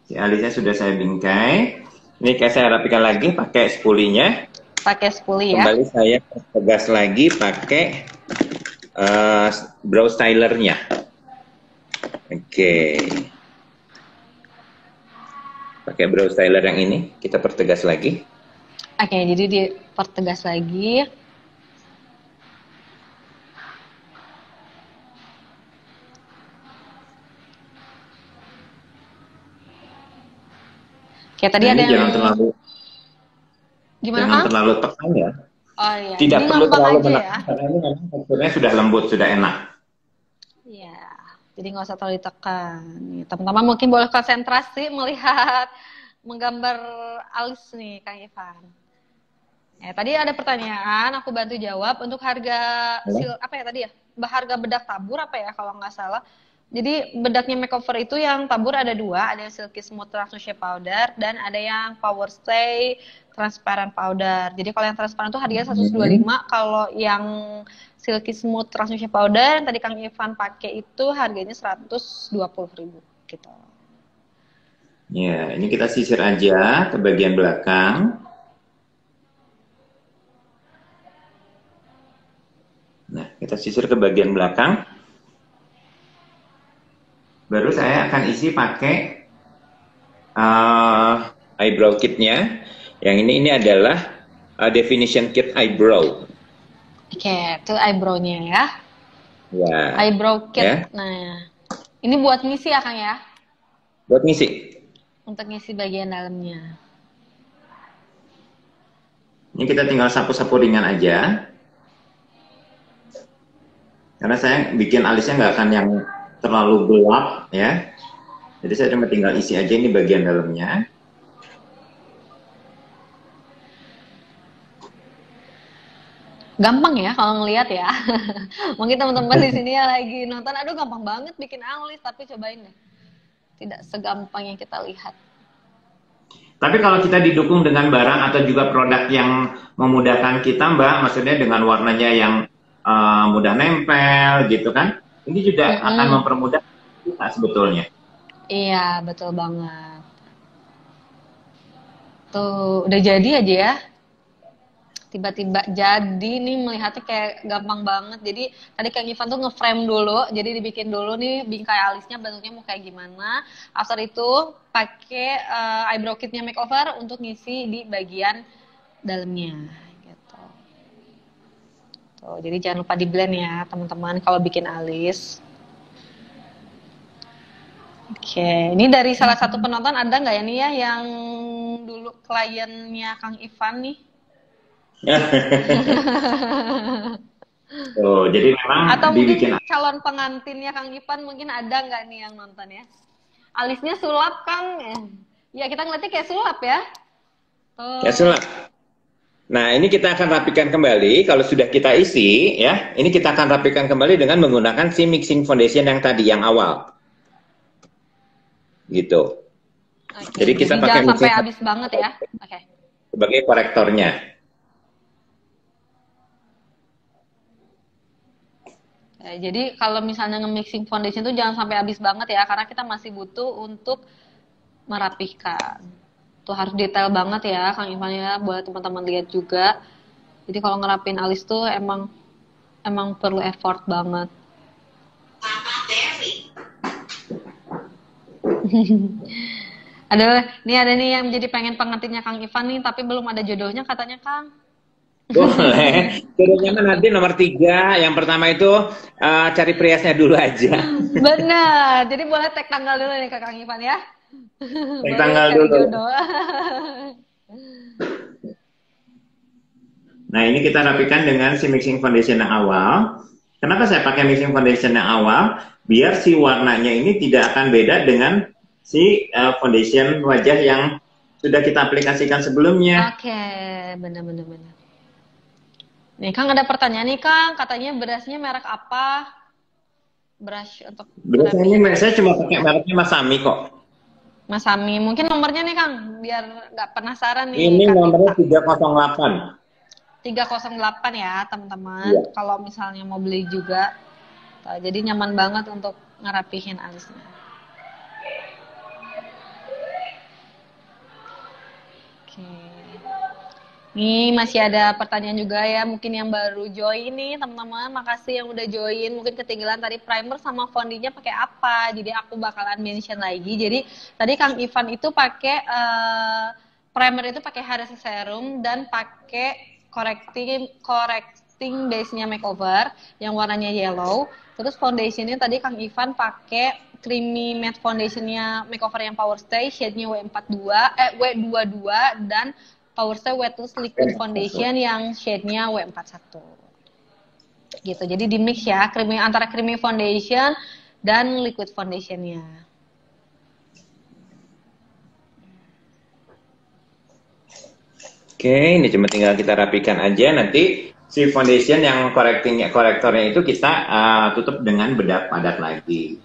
Speaker 2: si alisnya sudah saya bingkai. Ini kayak saya rapikan lagi pakai spulinya.
Speaker 3: Pakai spuli ya.
Speaker 2: Kembali saya tegas lagi pakai brow stylernya. Oke. Pakai brow styler yang ini kita pertegas lagi.
Speaker 3: Oke, jadi dipertegas lagi. Kayak tadi ada yang
Speaker 2: jangan terlalu terlalu tekan ya.
Speaker 3: Oh iya.
Speaker 2: Tidak
Speaker 3: ini
Speaker 2: perlu terlalu menekan
Speaker 3: ya.
Speaker 2: karena ini memang teksturnya sudah lembut, sudah enak.
Speaker 3: Iya. Jadi nggak usah terlalu ditekan. Teman-teman mungkin boleh konsentrasi melihat menggambar alis nih Kang Ivan. Tadi ada pertanyaan, aku bantu jawab. Untuk harga harga bedak tabur apa ya kalau nggak salah. Jadi bedaknya makeover itu yang tabur ada dua, ada yang silky smooth translucent powder dan ada yang power stay transparent powder. Jadi kalau yang transparan itu harganya 125, kalau yang silky smooth translucent powder yang tadi Kang Ivan pakai itu harganya 120.000 gitu.
Speaker 2: Ya, ini kita sisir aja ke bagian belakang. Nah, kita sisir ke bagian belakang. Baru saya akan isi pakai eyebrow kitnya. Yang ini adalah definition kit eyebrow.
Speaker 3: Oke, itu eyebrow-nya ya.
Speaker 2: Ya.
Speaker 3: Eyebrow kit.
Speaker 2: Ya.
Speaker 3: Nah, ini buat ngisi ya Kang ya?
Speaker 2: Buat ngisi.
Speaker 3: Untuk ngisi bagian dalamnya.
Speaker 2: Ini kita tinggal sapu-sapu ringan aja. Karena saya bikin alisnya nggak akan yang terlalu gelap ya. Jadi saya cuma tinggal isi aja ini bagian dalamnya.
Speaker 3: Gampang ya kalau ngelihat ya. Mungkin teman-teman di sini yang lagi nonton, aduh gampang banget bikin alis, tapi cobain deh. Tidak segampang yang kita lihat.
Speaker 2: Tapi kalau kita didukung dengan barang atau juga produk yang memudahkan kita, Mbak, maksudnya dengan warnanya yang mudah nempel gitu kan, ini juga akan mempermudah kita sebetulnya.
Speaker 3: Iya, betul banget. Tuh, udah jadi aja ya. Tiba-tiba jadi nih, melihatnya kayak gampang banget. Jadi tadi Kang Ivan tuh nge-frame dulu, jadi dibikin dulu nih bingkai alisnya bentuknya mau kayak gimana. After itu pakai eyebrow kitnya makeover untuk ngisi di bagian dalamnya gitu. Tuh, jadi jangan lupa di blend ya teman-teman kalau bikin alis. Oke, ini dari salah satu penonton ada nggak ya nih ya yang dulu kliennya Kang Ivan nih?
Speaker 2: Oh, jadi memang
Speaker 3: atau
Speaker 2: dibikin
Speaker 3: mungkin calon pengantinnya Kang Ivan mungkin ada nggak nih yang nonton ya? Alisnya sulap Kang, ya kita ngeliatnya kayak sulap ya. Tuh.
Speaker 2: Kayak sulap. Nah, ini kita akan rapikan kembali. Kalau sudah kita isi, ya, ini kita akan rapikan kembali dengan menggunakan si mixing foundation yang tadi, yang awal. Gitu.
Speaker 3: Oke,
Speaker 2: Jadi kita pakai
Speaker 3: jangan sampai
Speaker 2: mixing
Speaker 3: habis banget ya. Oke.
Speaker 2: sebagai korektornya.
Speaker 3: Jadi kalau misalnya nge-mixing foundation itu jangan sampai habis banget ya, karena kita masih butuh untuk merapihkan. Tuh harus detail banget ya Kang Ivan ya, buat teman-teman lihat juga. Jadi kalau ngerapin alis tuh emang perlu effort banget. Ada nih yang jadi pengen pengantinnya Kang Ivan nih, tapi belum ada jodohnya katanya Kang.
Speaker 2: Boleh. Jodohnya nanti nomor 3. Yang pertama itu cari priasnya dulu aja.
Speaker 3: Benar. Jadi boleh tag tanggal dulu nih ke Kang Ivan ya.
Speaker 2: Tag tanggal dulu.
Speaker 3: Jodoh.
Speaker 2: Nah, ini kita rapikan dengan si mixing foundation yang awal. Kenapa saya pakai mixing foundation yang awal? Biar si warnanya ini tidak akan beda dengan si foundation wajah yang sudah kita aplikasikan sebelumnya.
Speaker 3: Oke, benar. Nih Kang ada pertanyaan nih Kang, katanya berasnya merek apa? Brush untuk
Speaker 2: Biasanya saya cuma pakai mereknya Masami kok.
Speaker 3: Masami, mungkin nomornya nih Kang, biar nggak penasaran nih.
Speaker 2: Ini nomornya 308.
Speaker 3: 308 ya teman-teman.
Speaker 2: Iya.
Speaker 3: Kalau misalnya mau beli juga, jadi nyaman banget untuk ngerapihin alisnya. Oke. Nih masih ada pertanyaan juga ya, mungkin yang baru join nih teman-teman, makasih yang udah join. Mungkin ketinggalan tadi primer sama fondinya pakai apa, jadi aku bakalan mention lagi. Jadi tadi Kang Ivan itu pakai primer itu pakai Haris Serum dan pakai correcting base-nya makeover yang warnanya yellow. Terus foundationnya tadi Kang Ivan pakai creamy matte foundationnya makeover yang Power Stay, shade-nya W22 dan Power Stay Wetless Liquid Foundation yang shade-nya W41. Gitu. Jadi di mix ya, antara creamy foundation dan liquid foundation-nya.
Speaker 2: Oke, ini cuma tinggal kita rapikan aja. Nanti si foundation yang korektornya itu kita tutup dengan bedak padat lagi.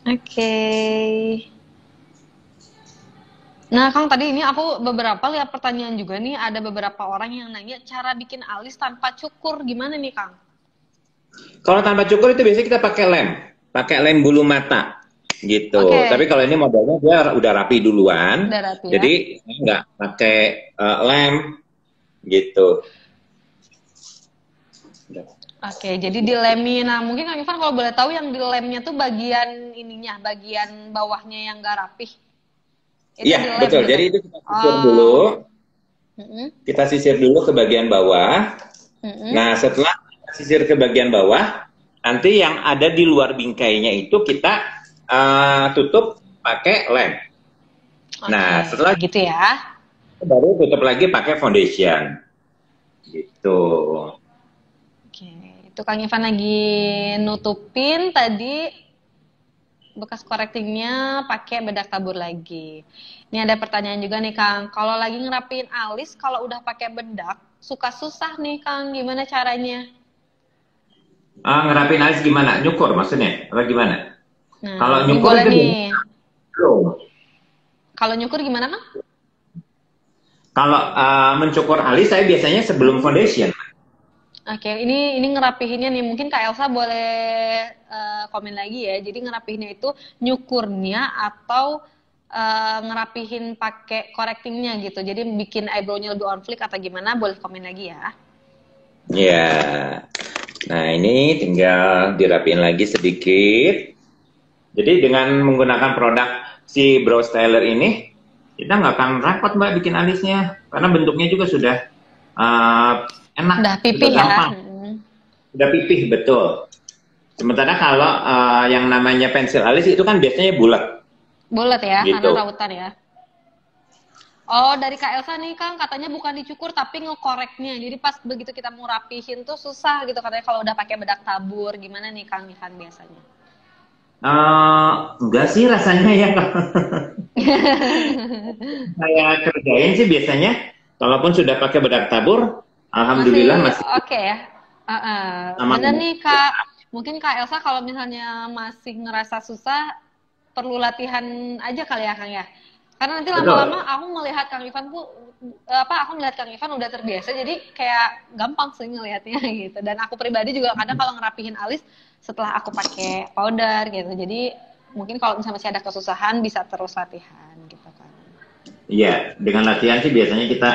Speaker 3: Oke. Nah, Kang, tadi ini aku beberapa lihat pertanyaan juga nih, ada beberapa orang yang nanya cara bikin alis tanpa cukur gimana nih, Kang?
Speaker 2: Kalau tanpa cukur itu biasanya kita pakai lem bulu mata gitu.
Speaker 3: Oke.
Speaker 2: Tapi kalau ini modelnya dia udah rapi duluan,
Speaker 3: Udah rapi,
Speaker 2: jadi nggak pakai lem gitu.
Speaker 3: Oke, jadi dilemin. Nah, mungkin Kang Ivan kalau boleh tahu yang dilemnya tuh bagian ininya, bagian bawahnya yang nggak rapih. Itu
Speaker 2: Iya,
Speaker 3: dilem
Speaker 2: betul.
Speaker 3: gitu.
Speaker 2: Jadi itu kita sisir dulu.
Speaker 3: Mm-mm.
Speaker 2: Kita sisir dulu ke bagian bawah.
Speaker 3: Mm-mm.
Speaker 2: Nah, setelah kita sisir ke bagian bawah, nanti yang ada di luar bingkainya itu kita tutup pakai lem.
Speaker 3: Oke,
Speaker 2: Nah, setelah
Speaker 3: gitu ya.
Speaker 2: baru tutup lagi pakai foundation. Gitu.
Speaker 3: Oke, itu Kang Ivan lagi nutupin tadi bekas correctingnya pakai bedak tabur lagi. Ini ada pertanyaan juga nih Kang, kalau lagi ngerapiin alis kalau udah pakai bedak suka susah nih Kang, gimana caranya?
Speaker 2: Ngerapin alis gimana? Nyukur maksudnya? Atau gimana?
Speaker 3: Nah,
Speaker 2: Kalau
Speaker 3: ini
Speaker 2: nyukur
Speaker 3: boleh
Speaker 2: itu
Speaker 3: nih.
Speaker 2: belum.
Speaker 3: Kalau nyukur gimana Kang?
Speaker 2: Kalau mencukur alis saya biasanya sebelum foundation.
Speaker 3: Oke, ini ngerapihinnya nih. Mungkin Kak Elsa boleh komen lagi ya. Jadi ngerapihinnya itu nyukurnya atau ngerapihin pakai correctingnya gitu. Jadi bikin eyebrow-nya lebih on flick atau gimana? Boleh komen lagi ya.
Speaker 2: Ya. Nah, ini tinggal dirapiin lagi sedikit. Jadi dengan menggunakan produk si Brow Styler ini, kita nggak akan repot Mbak bikin alisnya. Karena bentuknya juga sudah enak.
Speaker 3: Udah pipih
Speaker 2: sudah
Speaker 3: ya.
Speaker 2: gampang. Udah pipih, betul. Sementara kalau yang namanya pensil alis itu kan biasanya bulat.
Speaker 3: Bulat ya,
Speaker 2: Gitu.
Speaker 3: karena rautan ya. Oh, dari Kak Elsa nih Kang, katanya bukan dicukur tapi ngekoreknya. Jadi pas begitu kita mau rapihin tuh susah gitu katanya kalau udah pakai bedak tabur. Gimana nih Kang Ivan biasanya?
Speaker 2: Enggak sih rasanya ya. Saya kerjain sih biasanya, kalaupun sudah pakai bedak tabur, alhamdulillah masih
Speaker 3: oke ya.
Speaker 2: aman.
Speaker 3: Bener nih Kak, mungkin Kak Elsa kalau misalnya masih ngerasa susah, perlu latihan aja kali ya Kang ya. Karena nanti lama-lama aku melihat Kang Ivan tuh, aku melihat Kang Ivan udah terbiasa, jadi kayak gampang sih ngelihatnya gitu. Dan aku pribadi juga kadang kalau ngerapihin alis setelah aku pakai powder gitu. Jadi mungkin kalau misalnya masih ada kesusahan bisa terus latihan gitu kan.
Speaker 2: Iya, dengan latihan sih biasanya kita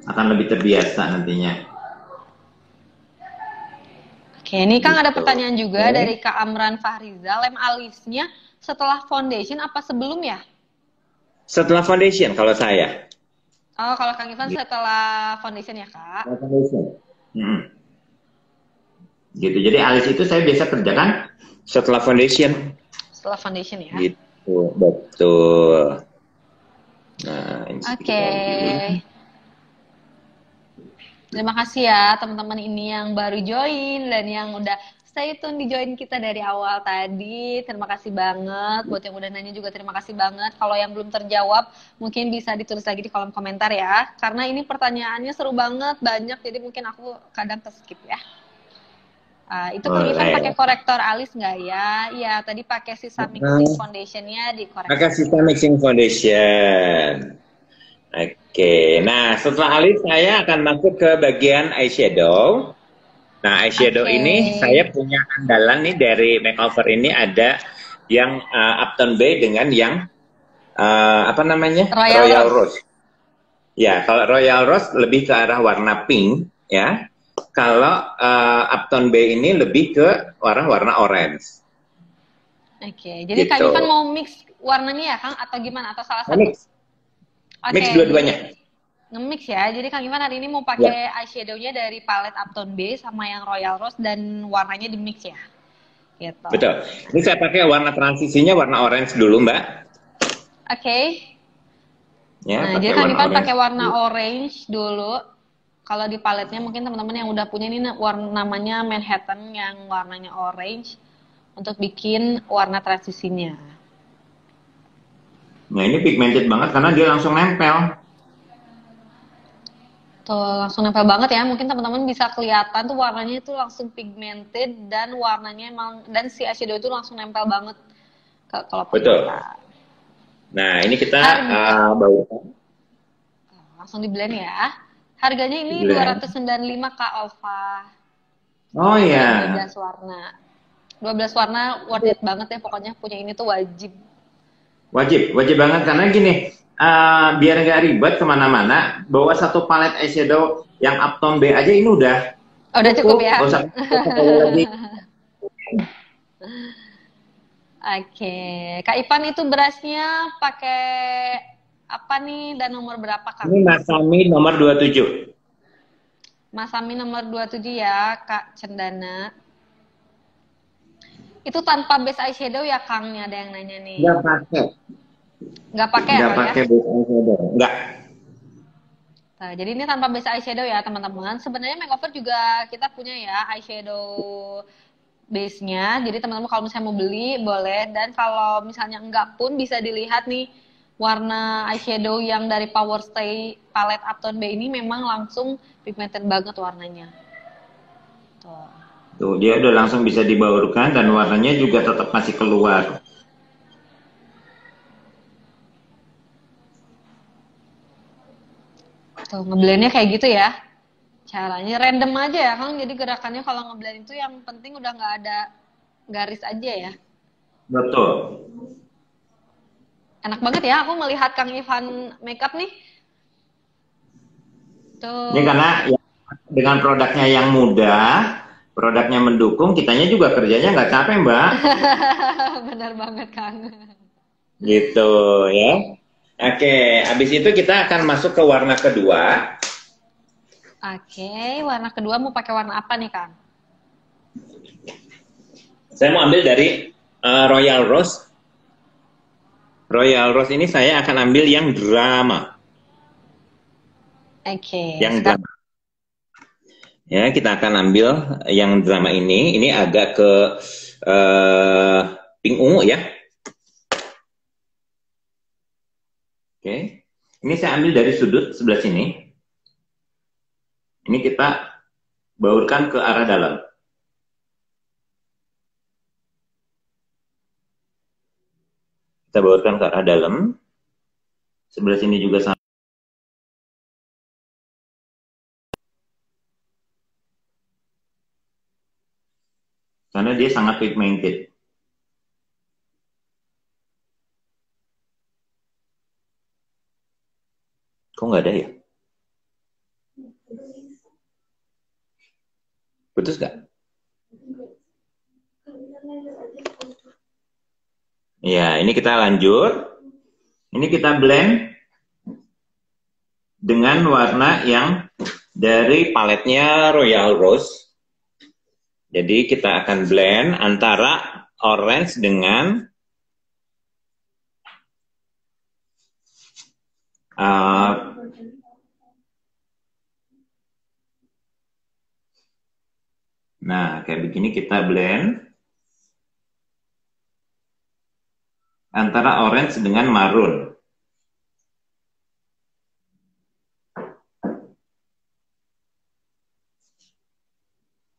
Speaker 2: akan lebih terbiasa nantinya.
Speaker 3: Oke, ini Kang ada
Speaker 2: Gitu.
Speaker 3: pertanyaan juga dari Kak Amran Fahriza, lem alisnya setelah foundation apa sebelum ya?
Speaker 2: Setelah foundation kalau saya.
Speaker 3: Oh, kalau Kang Ivan setelah foundation ya Kak?
Speaker 2: Setelah foundation. Gitu. Jadi alis itu saya biasa kerjakan setelah foundation.
Speaker 3: Setelah foundation ya?
Speaker 2: Gitu, betul. Nah, ini
Speaker 3: Oke. Terima kasih ya teman-teman ini yang baru join dan yang udah stay tune di join kita dari awal tadi. Terima kasih banget. Buat yang udah nanya juga terima kasih banget. Kalau yang belum terjawab mungkin bisa ditulis lagi di kolom komentar ya. Karena ini pertanyaannya seru banget, banyak. Jadi mungkin aku kadang ke-skip ya. Itu Kang Ivan pakai korektor alis nggak ya? Iya, tadi pakai sisa mixing foundationnya di korektor.
Speaker 2: Pakai sisa mixing foundation. Oke, nah setelah alis saya akan masuk ke bagian eyeshadow. Nah eyeshadow ini saya punya andalan nih dari makeover ini, ada yang Upton Bay dengan yang apa namanya? Royal Rose. Ya, kalau Royal Rose lebih ke arah warna pink ya. Kalau Upton Bay ini lebih ke warna orange.
Speaker 3: Oke, jadi Kang Ivan mau mix warnanya ya Kang atau gimana? Atau salah satu?
Speaker 2: Mix dua-duanya.
Speaker 3: Nge-mix ya. Jadi Kang Ivan hari ini mau pakai eyeshadow-nya dari palette Upton Bay sama yang Royal Rose dan warnanya di mix ya. Gitu.
Speaker 2: Betul. Ini saya pakai warna transisinya warna orange dulu, Mbak.
Speaker 3: Oke.
Speaker 2: Ya,
Speaker 3: nah, jadi Kang Ivan pakai warna orange dulu. Kalau di paletnya mungkin teman-teman yang udah punya ini warna namanya Manhattan yang warnanya orange untuk bikin warna transisinya.
Speaker 2: Nah ini pigmented banget karena dia langsung nempel.
Speaker 3: Tuh langsung nempel banget ya. Mungkin teman-teman bisa kelihatan tuh warnanya itu langsung pigmented dan warnanya emang dan si eyeshadow itu langsung nempel banget kalau
Speaker 2: betul. Nah ini kita bawa
Speaker 3: langsung di blend ya. Harganya ini 295 Kak Alfa.
Speaker 2: Oh iya.
Speaker 3: 12 warna. 12 warna worth it banget ya pokoknya punya ini tuh wajib.
Speaker 2: Wajib banget karena gini, biar nggak ribet kemana-mana, bawa satu palet eyeshadow yang Upton Bay aja ini udah
Speaker 3: Oh, udah cukup ya.
Speaker 2: Nggak usah pakai lagi.
Speaker 3: Oke, Kak Ivan itu berasnya pakai apa nih dan nomor berapa Kang?
Speaker 2: Ini Masami nomor 27.
Speaker 3: Masami nomor 27 ya Kak Cendana. Itu tanpa base eyeshadow ya Kang? Nih ada yang nanya nih.
Speaker 2: Nggak pakai.
Speaker 3: Nggak pakai ya
Speaker 2: Nggak
Speaker 3: Kang ya?
Speaker 2: pakai base eyeshadow. Nggak.
Speaker 3: Nah, jadi ini tanpa base eyeshadow ya teman-teman. Sebenarnya makeover juga kita punya ya eyeshadow base-nya. Jadi teman-teman kalau misalnya mau beli boleh. Dan kalau misalnya enggak pun bisa dilihat nih warna eyeshadow yang dari Power Stay palette Uptone B ini memang langsung pigmented banget warnanya. Tuh.
Speaker 2: Tuh, dia udah langsung bisa dibaurkan dan warnanya juga tetap masih keluar.
Speaker 3: Tuh, ngeblendnya kayak gitu ya. Caranya random aja ya, Kang. Jadi gerakannya kalau ngeblend itu yang penting udah nggak ada garis aja ya.
Speaker 2: Betul.
Speaker 3: Enak banget ya, aku melihat Kang Ivan makeup nih. Tuh.
Speaker 2: Ini karena ya, dengan produknya yang mudah, produknya mendukung, kitanya juga kerjanya nggak capek, Mbak.
Speaker 3: Benar banget, Kang.
Speaker 2: Gitu ya. Oke, habis itu kita akan masuk ke warna kedua.
Speaker 3: Oke, warna kedua mau pakai warna apa nih, Kang?
Speaker 2: Saya mau ambil dari Royal Rose. Royal Rose ini saya akan ambil yang drama.
Speaker 3: Oke.
Speaker 2: Yang drama. Ya, kita akan ambil yang drama ini. Ini agak ke pink ungu ya. Oke. Ini saya ambil dari sudut sebelah sini. Ini kita baurkan ke arah dalam. Kita baurkan ke arah dalam. Sebelah sini juga sama. Karena dia sangat pigmented. Kok nggak ada ya? Putus nggak? Ya, ini kita lanjut. Ini kita blend dengan warna yang dari paletnya Royal Rose. Jadi kita akan blend antara orange dengan nah, kayak begini kita blend antara orange dengan maroon.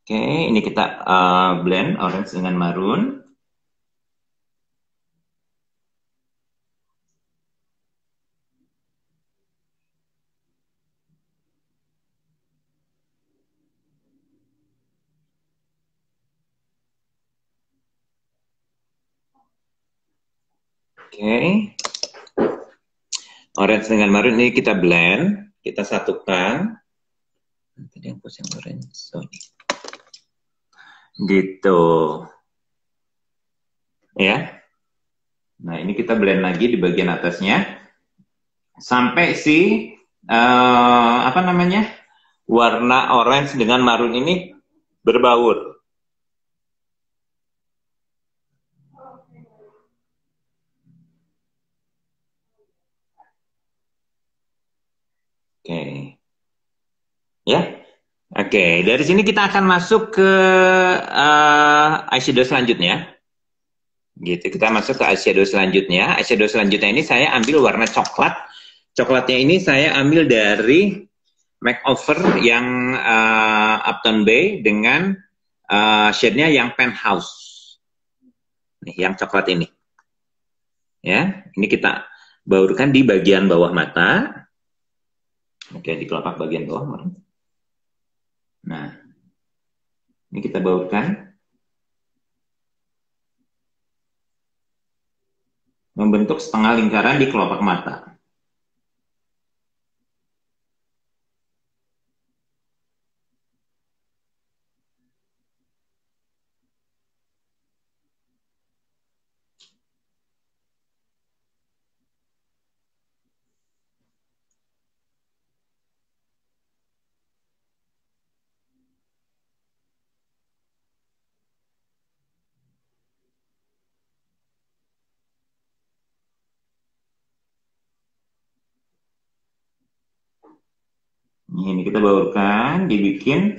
Speaker 2: Oke, ini kita blend orange dengan maroon. Oke, orange dengan maroon ini kita blend, kita satukan. Tadi yang pusing orange, sorry. Gitu, ya. Nah, ini kita blend lagi di bagian atasnya sampai si apa namanya warna orange dengan maroon ini berbaur. Oke, ya. Oke, dari sini kita akan masuk ke eyeshadow selanjutnya. Gitu, kita masuk ke eyeshadow selanjutnya. Eyeshadow selanjutnya ini saya ambil warna coklat. Coklatnya ini saya ambil dari makeover yang Uptone Bay dengan shade-nya yang penthouse. Nih, yang coklat ini. Ya, ini kita baurkan di bagian bawah mata. Oke, di kelopak bagian bawah. Nah, ini kita baurkan. Membentuk setengah lingkaran di kelopak mata. Ini kita baurkan, dibikin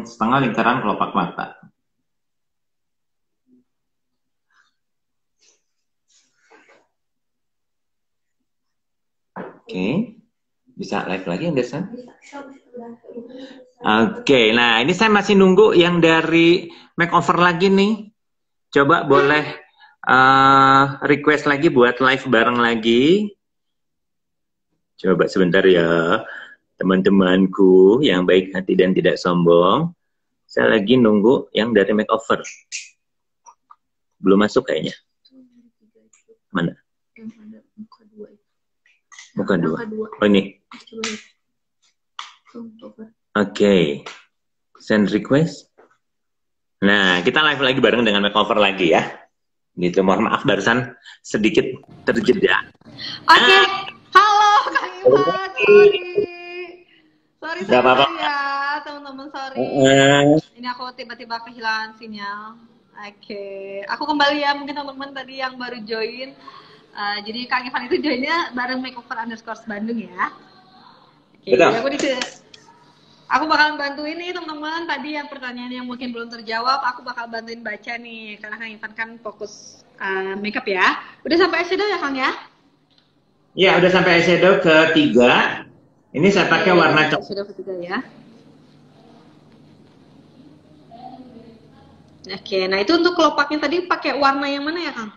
Speaker 2: setengah lingkaran kelopak mata. Oke, bisa live lagi Anderson? Oke, nah ini saya masih nunggu yang dari makeover lagi nih. Coba boleh request lagi buat live bareng lagi. Coba sebentar ya, teman-temanku yang baik hati dan tidak sombong. Saya lagi nunggu yang dari makeover. Belum masuk kayaknya. Mana? Muka dua. Oh ini. Oke. Send request. Nah, kita live lagi bareng dengan makeover lagi ya. Gitu, mohon maaf barusan sedikit terjeda.
Speaker 3: Oke. Halo Kang Ivan. Sorry
Speaker 2: apa-apa
Speaker 3: ya, teman-teman, sorry. Ini aku tiba-tiba kehilangan sinyal. Oke. Aku kembali ya, mungkin teman-teman tadi yang baru join. Jadi Kang Ivan itu joinnya bareng makeover_ Bandung ya. Oke, jadi aku bakalan bantu ini teman-teman. Tadi yang pertanyaan yang mungkin belum terjawab, aku bakal bantuin baca nih. Karena Kang Ivan kan fokus makeup ya. Udah sampai eyeshadow ya Kang ya?
Speaker 2: Ya, udah sampai eyeshadow ketiga. Ini saya pakai warna coklat.
Speaker 3: Eyeshadow ketiga ya. Oke, nah itu untuk kelopaknya tadi pakai warna yang mana ya Kang?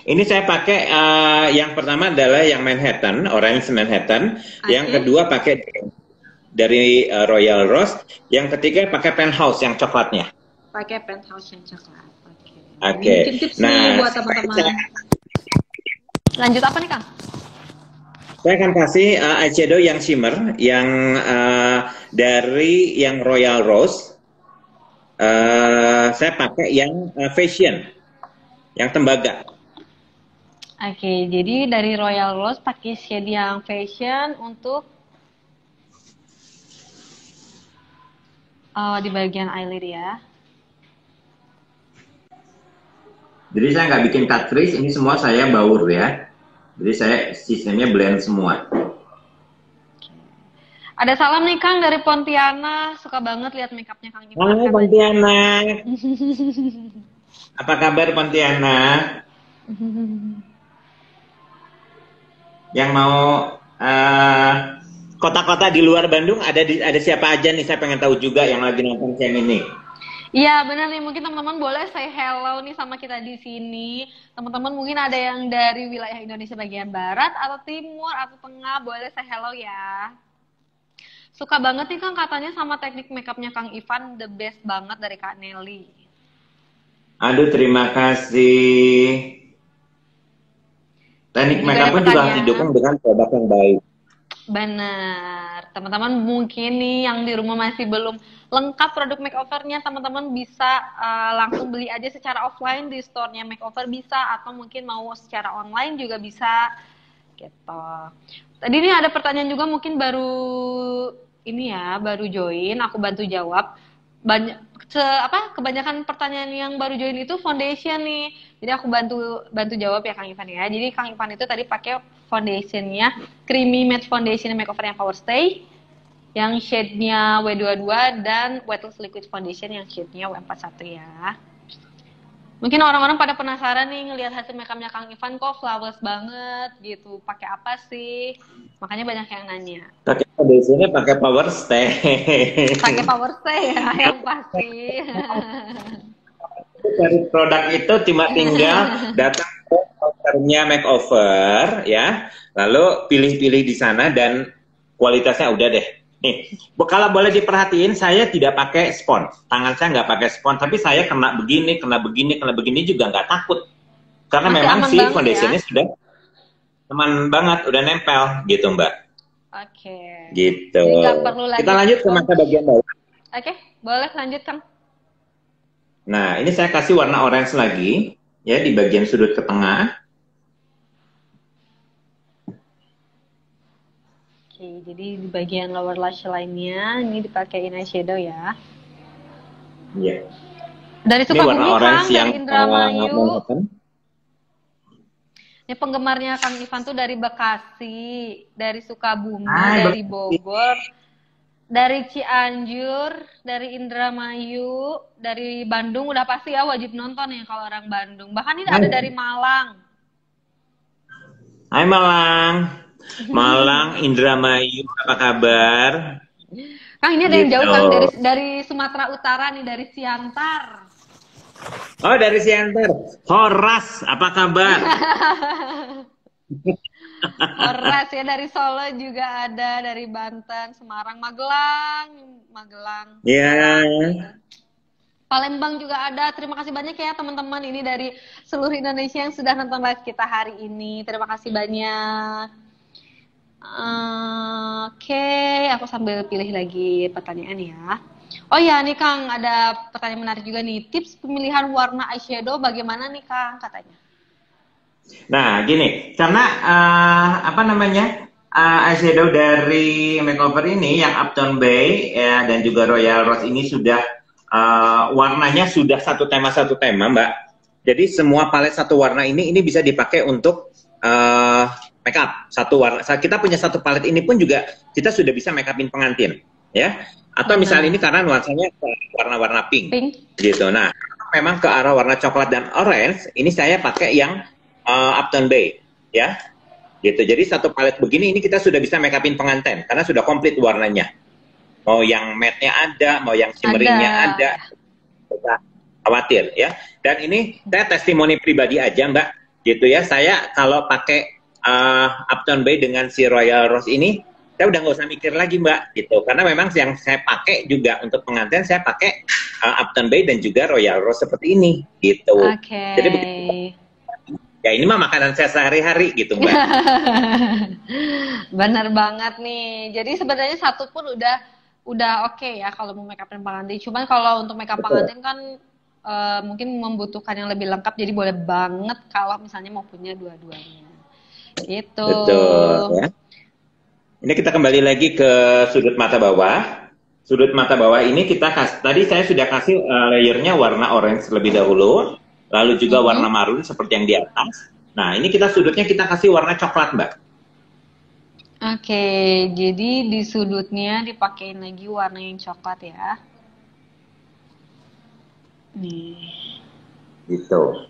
Speaker 2: Ini saya pakai yang pertama adalah yang Manhattan, Orange Manhattan. Yang kedua pakai dari Royal Rose. Yang ketiga pakai Penthouse yang coklatnya.
Speaker 3: Pakai Penthouse yang coklat.
Speaker 2: Oke.
Speaker 3: Mungkin tips nih buat teman-teman. Lanjut apa nih Kang?
Speaker 2: Saya akan kasih eyeshadow yang shimmer, yang dari yang Royal Rose. Saya pakai yang fashion, yang tembaga.
Speaker 3: Oke, jadi dari Royal Rose pakai shade yang fashion untuk di bagian eyelid ya.
Speaker 2: Jadi saya nggak bikin cut crease, ini semua saya baur ya. Jadi saya sistemnya blend semua.
Speaker 3: Ada salam nih Kang dari Pontianak, suka banget lihat makeupnya Kang Ivan.
Speaker 2: Halo Pontianak. Apa kabar Pontianak? Yang mau kota-kota di luar Bandung ada siapa aja nih, saya pengen tahu juga yang lagi nonton channel ini.
Speaker 3: Iya benar nih, mungkin teman-teman boleh say hello nih sama kita di sini. Teman-teman mungkin ada yang dari wilayah Indonesia bagian barat atau timur atau tengah, boleh say hello ya. Suka banget nih Kang katanya sama teknik makeupnya Kang Ivan, the best banget dari Kak Nelly.
Speaker 2: Aduh terima kasih. Teknik makeup pun juga harus didukung dengan produk yang baik.
Speaker 3: Benar, teman-teman mungkin nih yang di rumah masih belum lengkap produk makeovernya, teman-teman bisa langsung beli aja secara offline di store-nya makeover bisa, atau mungkin mau secara online juga bisa gitu. Tadi ini ada pertanyaan juga mungkin baru ini ya, baru join, aku bantu jawab. Kebanyakan pertanyaan yang baru join itu foundation nih. Jadi aku bantu jawab ya Kang Ivan ya. Jadi Kang Ivan itu tadi pakai foundationnya Creamy Matte Foundation Makeover yang Power Stay, yang shade-nya W22 dan Weightless Liquid Foundation yang shade-nya W41 ya. Mungkin orang-orang pada penasaran nih ngelihat hasil makeupnya Kang Ivan kok flawless banget gitu. Pakai apa sih? Makanya banyak yang nanya.
Speaker 2: Pakai foundationnya pakai Power Stay.
Speaker 3: Pakai Power Stay ya yang pasti.
Speaker 2: Dari produk itu cuma tinggal datang ke counternya makeover ya, lalu pilih-pilih di sana dan kualitasnya udah deh. Nih, kalau boleh diperhatiin, saya tidak pakai spons. Tangan saya nggak pakai spons, tapi saya kena begini juga nggak takut. Karena
Speaker 3: masih
Speaker 2: memang si foundationnya
Speaker 3: ya?
Speaker 2: sudah aman banget, udah nempel gitu Mbak.
Speaker 3: Oke.
Speaker 2: Gitu. Kita lanjut ke mata bagian bawah.
Speaker 3: Oke, boleh lanjut Kang.
Speaker 2: Nah, ini saya kasih warna orange lagi, ya di bagian sudut ke tengah.
Speaker 3: Oke, jadi di bagian lower lash line-nya ini dipakai eyeshadow ya.
Speaker 2: Iya.
Speaker 3: Dari Sukabumi Kang, dari
Speaker 2: yang
Speaker 3: Indramayu. Ini penggemarnya Kang Ivan tuh dari Bekasi, dari Sukabumi,
Speaker 2: Hai,
Speaker 3: dari Bogor, dari Cianjur, dari Indramayu, dari Bandung udah pasti ya wajib nonton ya kalau orang Bandung. Bahkan ini ada dari Malang.
Speaker 2: Hai Malang. Malang, Indramayu, apa kabar?
Speaker 3: Kang ini ada yang jauh
Speaker 2: Gitu.
Speaker 3: Kang dari Sumatera Utara nih, dari Siantar.
Speaker 2: Oh, dari Siantar. Horas, apa kabar?
Speaker 3: Horas ya, dari Solo juga ada, dari Banten, Semarang, Magelang.
Speaker 2: Ya.
Speaker 3: Palembang juga ada. Terima kasih banyak ya teman-teman ini dari seluruh Indonesia yang sudah nonton live kita hari ini. Terima kasih banyak. Oke, aku sambil pilih lagi pertanyaan ya. Oh ya, nih Kang, ada pertanyaan menarik juga nih. Tips pemilihan warna eyeshadow bagaimana nih Kang katanya?
Speaker 2: Nah, gini, karena eyeshadow dari makeover ini yang Uptown Bay ya, dan juga Royal Rose ini sudah warnanya sudah satu tema, Mbak. Jadi semua palet satu warna ini bisa dipakai untuk makeup satu warna. Kita punya satu palet ini pun juga kita sudah bisa makeupin pengantin, ya. Atau misalnya ini karena nuansanya warna-warna pink, gitu. Nah, memang ke arah warna coklat dan orange, ini saya pakai yang Uptown Bay, ya. Gitu. Jadi satu palet begini ini kita sudah bisa makeupin pengantin karena sudah komplit warnanya. Mau yang matte-nya ada, mau yang shimmeringnya ada. Tidak khawatir, ya. Dan ini saya testimoni pribadi aja, Mbak. Gitu ya. Saya kalau pakai Uptown Bay dengan si Royal Rose ini, saya udah nggak usah mikir lagi, Mbak, gitu. Karena memang yang saya pakai juga untuk pengantin, saya pakai Uptown Bay dan juga Royal Rose seperti ini, gitu. Jadi begitu. Ya ini mah makanan saya sehari-hari, gitu, Mbak.
Speaker 3: Bener banget nih. Jadi sebenarnya satu pun udah oke ya kalau mau makeupin pengantin. Cuman kalau untuk makeup pengantin kan mungkin membutuhkan yang lebih lengkap. Jadi boleh banget kalau misalnya mau punya dua-duanya. Gitu.
Speaker 2: Betul, ya. Ini kita kembali lagi ke sudut mata bawah. Sudut mata bawah ini tadi saya sudah kasih layernya warna orange terlebih dahulu, lalu juga warna marun seperti yang di atas. Nah, ini sudutnya kita kasih warna coklat, Mbak.
Speaker 3: Oke, jadi di sudutnya dipakein lagi warna yang coklat ya. Nih.
Speaker 2: Gitu.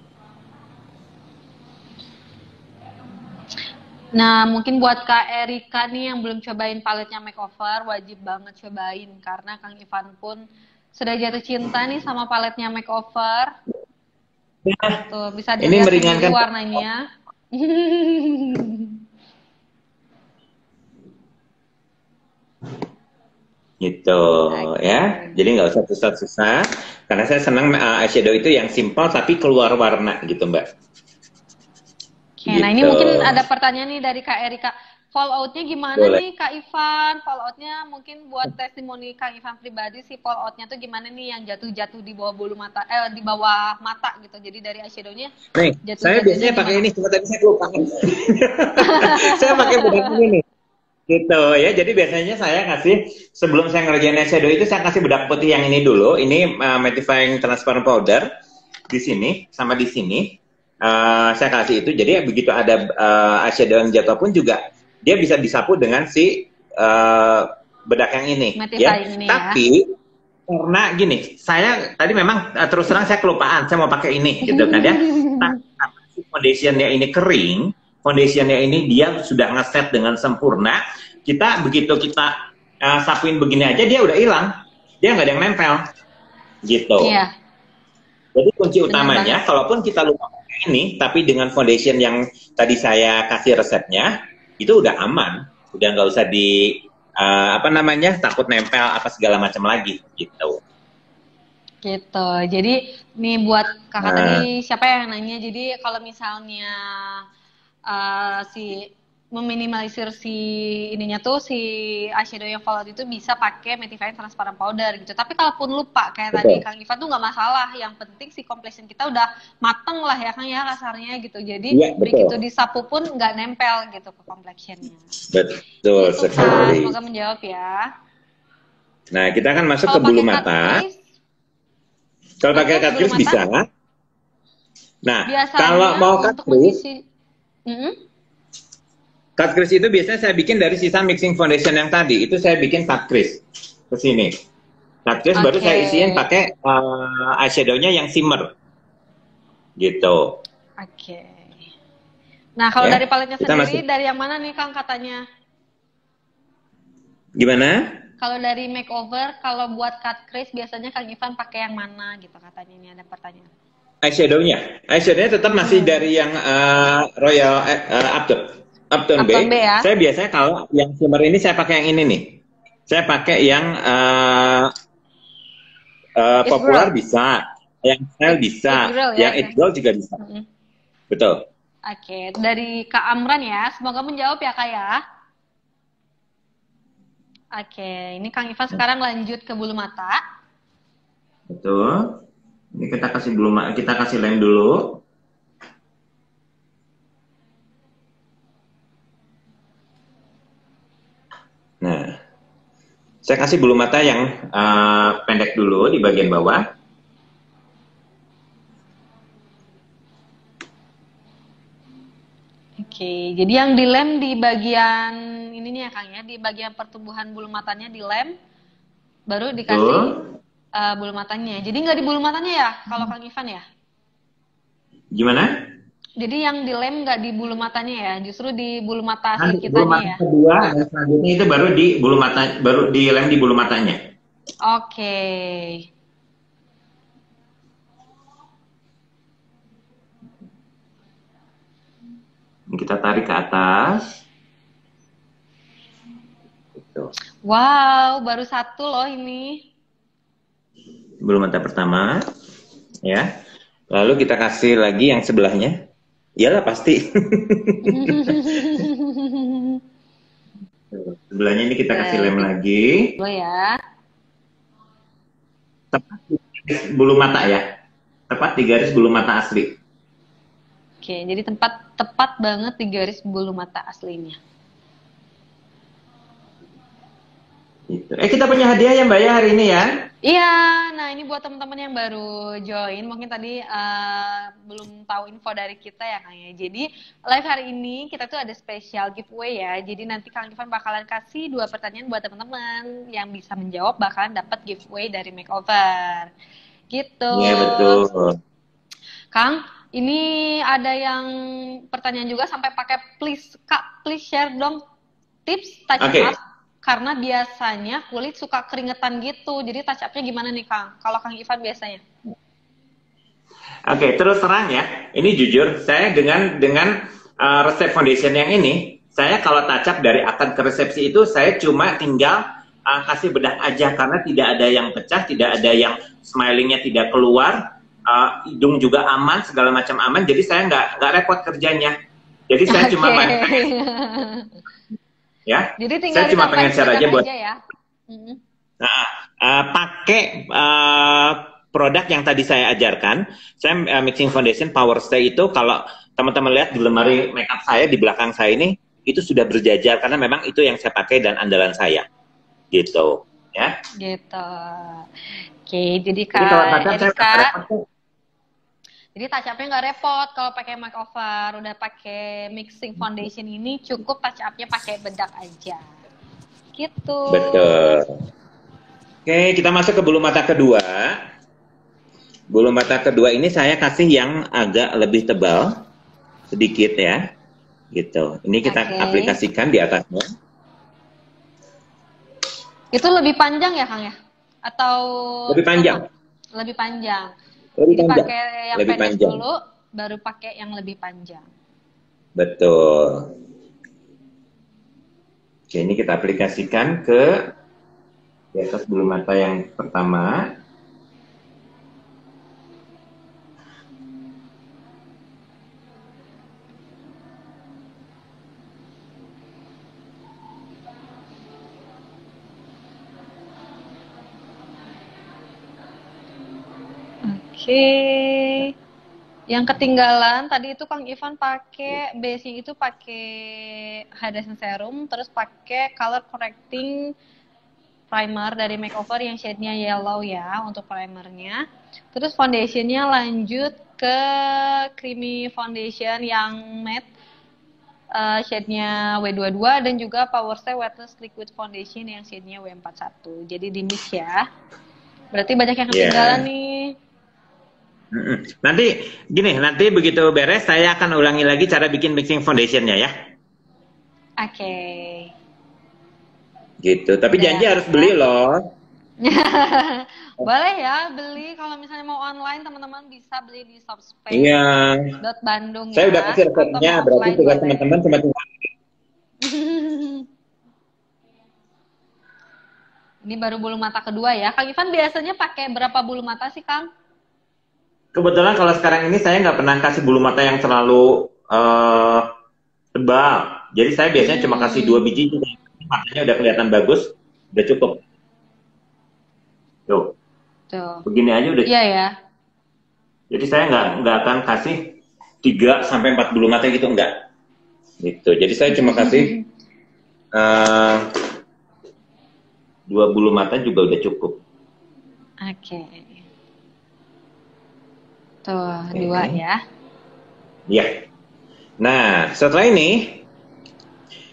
Speaker 3: Nah, mungkin buat Kak Erika nih yang belum cobain paletnya makeover, wajib banget cobain karena Kang Ivan pun sudah jatuh cinta nih sama paletnya makeover. Tuh, bisa dilihat sendiri warnanya.
Speaker 2: Gitu, ya. Jadi nggak usah susah-susah karena saya senang eyeshadow itu yang simple tapi keluar warna gitu, Mbak.
Speaker 3: Oke, nah ini mungkin ada pertanyaan nih dari Kak Erika. Fallout-nya gimana nih Kak Ivan? Fallout-nya mungkin buat testimoni Kak Ivan pribadi sih, fallout-nya tuh gimana nih yang jatuh-jatuh di bawah bulu mata, di bawah mata gitu. Jadi dari eyeshadow-nya
Speaker 2: jatuh. Saya biasanya pakai ini, cuma tadi saya lupa. Saya pakai bedak ini. Gitu ya. Jadi biasanya saya kasih sebelum saya ngerjain eyeshadow itu saya kasih bedak putih yang ini dulu. Ini mattifying transparent powder di sini sama di sini. Saya kasih itu, jadi begitu ada eyeshadow yang jatuh pun juga dia bisa disapu dengan si bedak yang ini, ya. Tapi karena gini, saya tadi memang terus terang saya kelupaan, saya mau pakai ini, gitu kan ya. Tapi foundationnya ini kering, foundationnya ini dia sudah ngeset dengan sempurna. Begitu kita sapuin begini aja dia udah hilang, dia nggak ada yang nempel, gitu.
Speaker 3: Iya.
Speaker 2: Jadi kunci utamanya, kalaupun kita lupa ini, tapi dengan foundation yang tadi saya kasih resepnya, itu udah aman, udah nggak usah takut nempel apa segala macam lagi, gitu.
Speaker 3: Gitu. Jadi nih buat kakak tadi siapa yang nanya? Jadi kalau misalnya meminimalisir si eyeshadow yang fallout itu bisa pakai mattifying transparent powder gitu. Tapi kalaupun lupa kayak tadi Kang Ivan tuh nggak masalah. Yang penting si complexion kita udah mateng lah ya Kang ya kasarnya gitu. Jadi begitu disapu pun nggak nempel gitu ke complexionnya.
Speaker 2: Betul
Speaker 3: gitu,
Speaker 2: sekali.
Speaker 3: Semoga menjawab ya.
Speaker 2: Nah kita akan masuk ke bulu mata. Kalau pakai cut crease bisa. Nah,
Speaker 3: biasanya
Speaker 2: kalau mau cut crease,
Speaker 3: Mm-mm.
Speaker 2: Cut crease itu biasanya saya bikin dari sisa mixing foundation yang tadi. Itu saya bikin cut crease ke sini. Cut crease baru saya isiin pakai eyeshadow-nya yang shimmer. Gitu.
Speaker 3: Oke. Nah, kalau
Speaker 2: Ya,
Speaker 3: dari paletnya
Speaker 2: kita
Speaker 3: sendiri,
Speaker 2: masuk.
Speaker 3: dari yang mana nih Kang katanya?
Speaker 2: Gimana?
Speaker 3: Kalau dari makeover, kalau buat cut crease biasanya Kang Ivan pakai yang mana gitu katanya, ini ada pertanyaan.
Speaker 2: Eyeshadow-nya. Eyeshadow-nya tetap masih dari yang Royal Upton
Speaker 3: Upton
Speaker 2: Bay.
Speaker 3: Bay ya?
Speaker 2: Saya biasanya kalau yang shimmer ini saya pakai yang ini nih. Saya pakai yang populer bisa, yang style bisa,
Speaker 3: Girl,
Speaker 2: yang
Speaker 3: ya?
Speaker 2: it girl juga bisa. Betul.
Speaker 3: Oke, dari Kak Amran ya. Semoga menjawab ya Kak ya. Oke, ini Kang Ivan sekarang lanjut ke bulu mata.
Speaker 2: Betul. Ini kita kasih lem dulu. Nah, saya kasih bulu mata yang pendek dulu di bagian bawah.
Speaker 3: Oke, jadi yang dilem di bagian ininya ya Kang ya, di bagian pertumbuhan bulu matanya dilem, baru dikasih bulu matanya. Jadi nggak di bulu matanya ya, kalau Kang Ivan ya?
Speaker 2: Gimana?
Speaker 3: Jadi yang dilem nggak di bulu matanya ya, justru di bulu mata asli
Speaker 2: Bulu
Speaker 3: kitanya
Speaker 2: mata
Speaker 3: ya?
Speaker 2: kedua dan selanjutnya itu baru di bulu mata, baru dilem di bulu matanya.
Speaker 3: Oke.
Speaker 2: Kita tarik ke atas. Gitu.
Speaker 3: Wow, baru satu loh ini.
Speaker 2: Bulu mata pertama, ya. Lalu kita kasih lagi yang sebelahnya. Iyalah pasti. Sebelahnya ini kita kasih lem lagi.
Speaker 3: Lo ya.
Speaker 2: Tepat di garis bulu mata ya. Tepat di garis bulu mata asli.
Speaker 3: Oke, jadi tepat banget di garis bulu mata aslinya.
Speaker 2: Gitu. Kita punya hadiah ya Mbak ya hari ini ya.
Speaker 3: Iya, nah ini buat teman-teman yang baru join, mungkin tadi belum tahu info dari kita ya Kang ya. Jadi live hari ini kita tuh ada spesial giveaway ya. Jadi nanti Kang Ivan bakalan kasih 2 pertanyaan buat teman-teman yang bisa menjawab bakalan dapat giveaway dari makeover. Gitu.
Speaker 2: Iya betul.
Speaker 3: Kang, ini ada yang pertanyaan juga sampai pakai please Kak, please share dong tips touch up. Karena biasanya kulit suka keringetan gitu. Jadi touch up-nya gimana nih Kang? Kalau Kang Ivan biasanya?
Speaker 2: Oke, terus terang ya. Ini jujur, saya dengan resep foundation yang ini, saya kalau touch up dari akad ke resepsi itu, saya cuma tinggal kasih bedak aja. Karena tidak ada yang pecah, tidak ada yang smilingnya tidak keluar, hidung juga aman, segala macam aman. Jadi saya nggak repot kerjanya. Jadi saya cuma ya,
Speaker 3: jadi tinggal
Speaker 2: saya cuma pengen share aja buat
Speaker 3: ya.
Speaker 2: pakai produk yang tadi saya ajarkan. Saya mixing foundation Power Stay itu kalau teman-teman lihat di lemari makeup saya di belakang saya ini itu sudah berjajar karena memang itu yang saya pakai dan andalan saya, gitu, ya.
Speaker 3: Gitu. Oke, jadi Kak Erika. Jadi touch up-nya nggak repot kalau pakai makeover, udah pakai mixing foundation ini cukup touch up-nya pakai bedak aja. Gitu.
Speaker 2: Betul. Oke, kita masuk ke bulu mata kedua. Bulu mata kedua ini saya kasih yang agak lebih tebal sedikit ya. Gitu. Ini kita aplikasikan di atasnya.
Speaker 3: Itu lebih panjang ya, Kang ya? Atau
Speaker 2: lebih panjang?
Speaker 3: Lebih panjang.
Speaker 2: Lebih
Speaker 3: jadi
Speaker 2: panjang.
Speaker 3: Pakai yang
Speaker 2: lebih
Speaker 3: pendek
Speaker 2: panjang.
Speaker 3: dulu, baru pakai yang lebih panjang.
Speaker 2: Betul. Oke, ini kita aplikasikan ke di atas bulu mata yang pertama.
Speaker 3: Oke. Yang ketinggalan tadi itu Kang Ivan pakai base itu pakai hydration serum, terus pakai color correcting primer dari makeover yang shade-nya yellow ya untuk primernya. Terus foundationnya lanjut ke creamy foundation yang matte shade-nya W22 dan juga Power Stay Weightless Liquid Foundation yang shade-nya W41. Jadi di mix ya. Berarti banyak yang ketinggalan nih.
Speaker 2: Nanti gini, nanti begitu beres saya akan ulangi lagi cara bikin mixing foundationnya ya.
Speaker 3: Oke.
Speaker 2: Gitu. Tapi
Speaker 3: Udah
Speaker 2: janji
Speaker 3: ya.
Speaker 2: harus beli loh.
Speaker 3: Boleh ya beli, kalau misalnya mau online teman-teman bisa beli di Shopspace.
Speaker 2: Iya.
Speaker 3: Bandung
Speaker 2: Saya
Speaker 3: ya.
Speaker 2: udah kasih resepnya,
Speaker 3: Atau
Speaker 2: berarti
Speaker 3: offline
Speaker 2: tugas
Speaker 3: boleh.
Speaker 2: teman-teman cuma tinggal.
Speaker 3: Ini baru bulu mata kedua ya. Kang Ivan biasanya pakai berapa bulu mata sih, Kang?
Speaker 2: Kebetulan kalau sekarang ini saya nggak pernah kasih bulu mata yang terlalu tebal. Jadi saya biasanya cuma kasih 2 biji, matanya udah kelihatan bagus, udah cukup. Tuh. Begini aja udah.
Speaker 3: Iya ya.
Speaker 2: Jadi saya nggak akan kasih 3 sampai 4 bulu mata gitu, enggak. Gitu. Jadi saya cuma kasih 2 bulu mata juga udah cukup.
Speaker 3: Oke. Tuh, 2 ya.
Speaker 2: Iya. Nah, setelah ini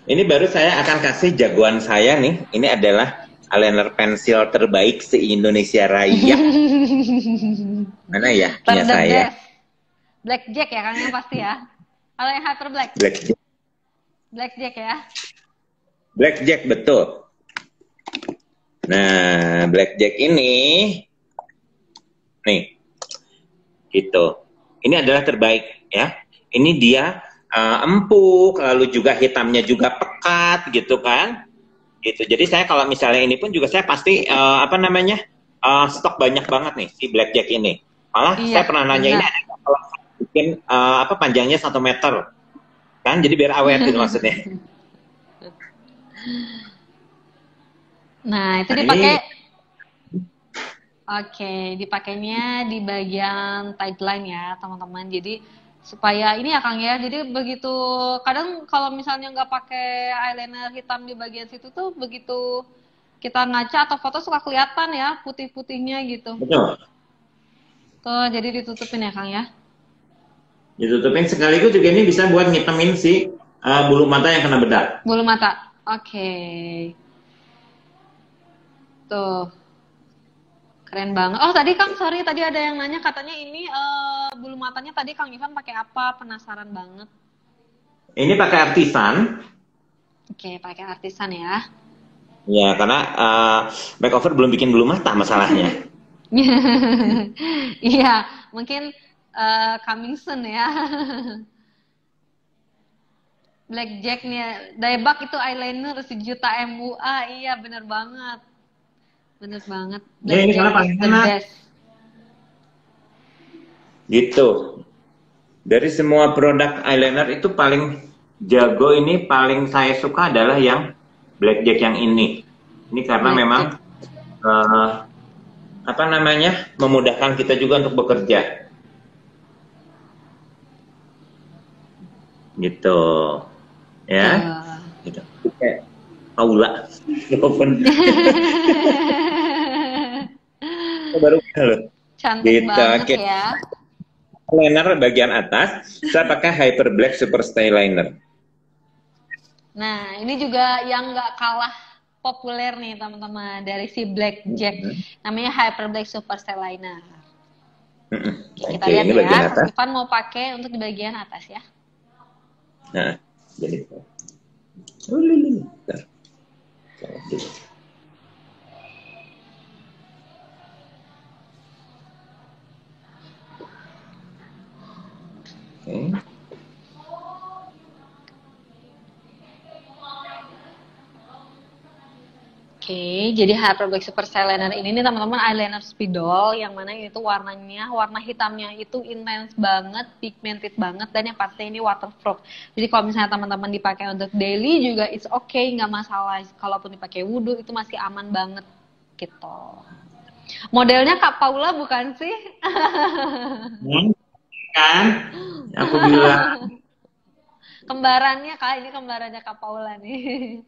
Speaker 2: baru saya akan kasih jagoan saya nih. Ini adalah eyeliner pensil terbaik se-Indonesia Raya. Mana ya punya saya?
Speaker 3: Blackjack ya, Kang, yang pasti ya. Kalau yang Hyper Black. Blackjack ya.
Speaker 2: Blackjack, betul. Nah, Blackjack ini nih. Gitu. Ini adalah terbaik ya. Ini dia empuk, lalu juga hitamnya juga pekat gitu kan. Gitu. Jadi saya kalau misalnya ini pun juga saya pasti stok banyak banget nih si Blackjack ini. Malah saya pernah nanya ini kalau bikin panjangnya 1 meter. Kan jadi biar awet gitu maksudnya.
Speaker 3: Nah, itu dipakai. Oke, dipakainya di bagian tightline ya, teman-teman. Jadi supaya ini ya, Kang ya. Jadi begitu kadang kalau misalnya nggak pakai eyeliner hitam di bagian situ tuh, begitu kita ngaca atau foto suka kelihatan ya putih-putihnya gitu.
Speaker 2: Betul.
Speaker 3: Tuh, jadi ditutupin ya, Kang ya.
Speaker 2: Ditutupin, sekaligus juga ini bisa buat ngitemin si bulu mata yang kena bedak.
Speaker 3: Bulu mata. Oke. Tuh. Keren banget. Oh, tadi Kang, sorry, tadi ada yang nanya katanya ini bulu matanya tadi Kang Ivan pakai apa? Penasaran banget.
Speaker 2: Ini pakai artisan.
Speaker 3: Oke, pakai artisan ya.
Speaker 2: Ya, karena makeover belum bikin bulu mata masalahnya.
Speaker 3: Iya, mungkin coming soon ya. Blackjack nih, Daebak itu eyeliner 1 juta MUA. Iya, bener banget. Bener banget.
Speaker 2: Ya, ini karena paling enak. Gitu. Dari semua produk eyeliner itu paling jago ini, paling saya suka adalah yang Blackjack yang ini. Ini karena memang memudahkan kita juga untuk bekerja. Gitu. Ya. Gitu. Kayak Paula. Baru
Speaker 3: cantik
Speaker 2: gitu.
Speaker 3: Banget ya.
Speaker 2: Liner bagian atas saya pakai Hyper Black Super Stay Liner.
Speaker 3: Nah, ini juga yang nggak kalah populer nih teman-teman dari si Blackjack. Namanya Hyper Black Super Stay Liner. Kita lihat ya. Mas Ivan mau pakai untuk di bagian atas ya.
Speaker 2: Nah, jadi
Speaker 3: Oke, jadi Hyper Black Super Stay Liner ini nih teman-teman eyeliner spidol yang mana itu warna hitamnya itu intens banget, pigmented banget, dan yang pasti ini waterproof. Jadi kalau misalnya teman-teman dipakai untuk daily juga it's okay, nggak masalah. Kalaupun dipakai wudhu itu masih aman banget gitu. Modelnya Kak Paula bukan sih?
Speaker 2: Kan? Aku bilang.
Speaker 3: Kembarannya Kak, ini kembarannya Kak Paula nih.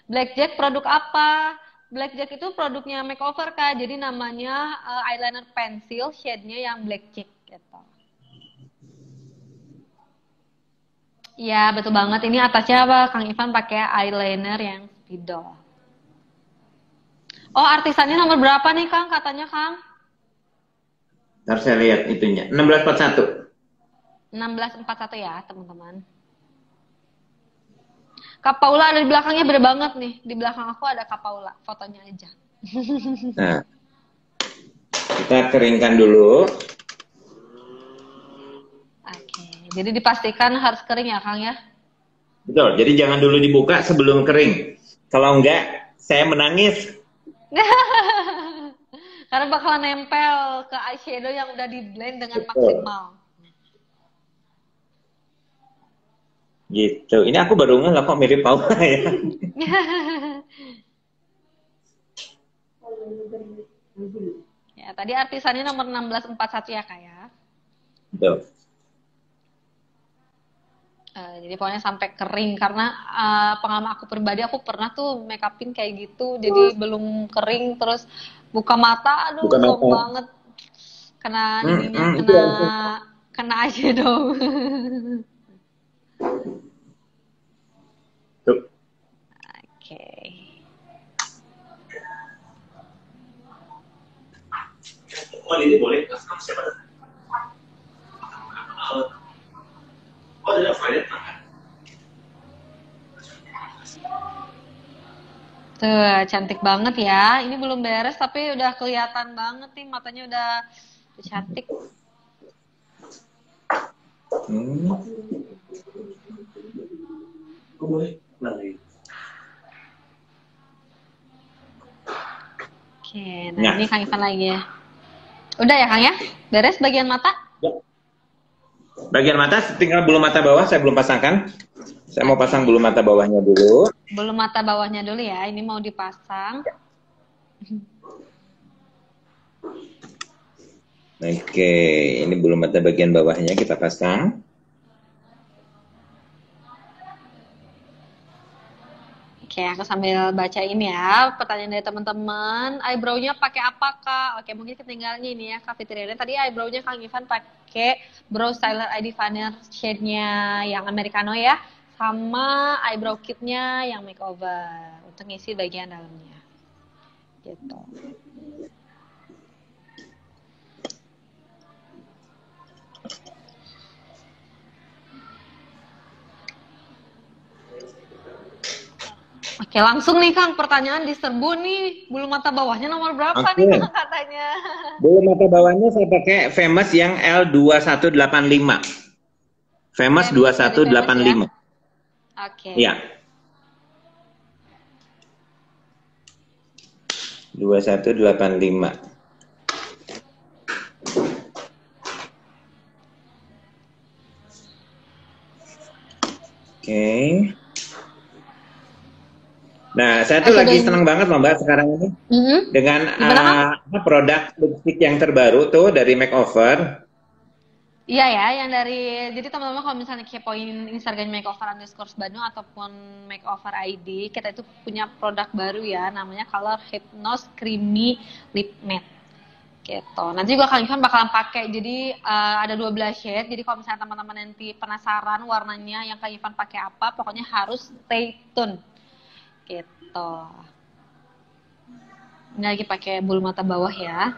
Speaker 3: Blackjack produk apa? Blackjack itu produknya makeover Kak. Jadi namanya eyeliner pensil, shade-nya yang Blackjack gitu. Iya, betul banget. Ini atasnya apa? Kang Ivan pakai eyeliner yang spidol. Oh, artisannya nomor berapa nih, Kang? Katanya, Kang.
Speaker 2: Ntar saya lihat itunya. 1641.
Speaker 3: 1641 ya, teman-teman. Kak Paula ada di belakangnya, beda banget nih. Di belakang aku ada Kak Paula, fotonya aja.
Speaker 2: Nah, kita keringkan dulu.
Speaker 3: Oke, jadi dipastikan harus kering ya, Kang ya?
Speaker 2: Betul, jadi jangan dulu dibuka sebelum kering. Kalau enggak, saya menangis.
Speaker 3: Karena bakalan nempel ke eyeshadow yang udah di blend dengan
Speaker 2: Betul.
Speaker 3: maksimal.
Speaker 2: Gitu. Ini aku baru ngeh lah kok mirip Paula ya.
Speaker 3: Ya, tadi artisannya nomor 1641 ya, Kak ya.
Speaker 2: Betul.
Speaker 3: Jadi pokoknya sampai kering karena pengalaman aku pribadi aku pernah tuh make upin kayak gitu jadi belum kering terus buka mata aduh
Speaker 2: Bukan
Speaker 3: zonk
Speaker 2: apa.
Speaker 3: banget kena ininya
Speaker 2: Itu langsung.
Speaker 3: kena eyeshadow.
Speaker 2: Tuh.
Speaker 3: Oke.
Speaker 2: Oh, ini boleh. Siapa? Oh, ada Fred.
Speaker 3: Tuh, cantik banget ya. Ini belum beres tapi udah kelihatan banget nih matanya udah cantik.
Speaker 2: Boleh.
Speaker 3: Oke, nah ini Kang Ivan lagi ya. Udah ya Kang ya? Beres bagian mata?
Speaker 2: Bagian mata tinggal bulu mata bawah saya belum pasangkan. Saya mau pasang bulu mata bawahnya dulu.
Speaker 3: Bulu mata bawahnya dulu ya. Ini mau dipasang.
Speaker 2: Oke, ini bulu mata bagian bawahnya kita pasang.
Speaker 3: Oke, aku sambil baca ini ya. Pertanyaan dari teman-teman. Eyebrow-nya pakai apa, Kak? Oke, mungkin ketinggalannya ini ya, Kak Fitriana. Tadi eyebrow-nya Kang Ivan pakai Brow Styler ID Vanier shade-nya yang Americano ya. Sama eyebrow kit-nya yang makeover. Untuk ngisi bagian dalamnya. Gitu. Oke, langsung nih Kang, pertanyaan diserbu nih. Bulu mata bawahnya nomor berapa nih Kang katanya?
Speaker 2: Bulu mata bawahnya saya pakai Famous yang L2185. Famous 2185.
Speaker 3: Oke.
Speaker 2: Iya. 2185. Oke. Nah, saya tuh lagi senang banget loh Mbak sekarang ini dengan produk lipstick yang terbaru tuh dari Makeover.
Speaker 3: Iya ya, yang dari jadi teman-teman kalau misalnya kepoin Instagram makeover_Bandung ataupun makeover ID, kita itu punya produk baru ya, namanya Color Hypnose Creamy Lip Matte. Gitu. Nanti juga Kang Ivan bakalan pakai. Jadi ada 12 shade. Jadi kalau misalnya teman-teman nanti penasaran warnanya yang Kang Ivan pakai apa, pokoknya harus stay tune. Gitu. Ini lagi pakai bulu mata bawah ya.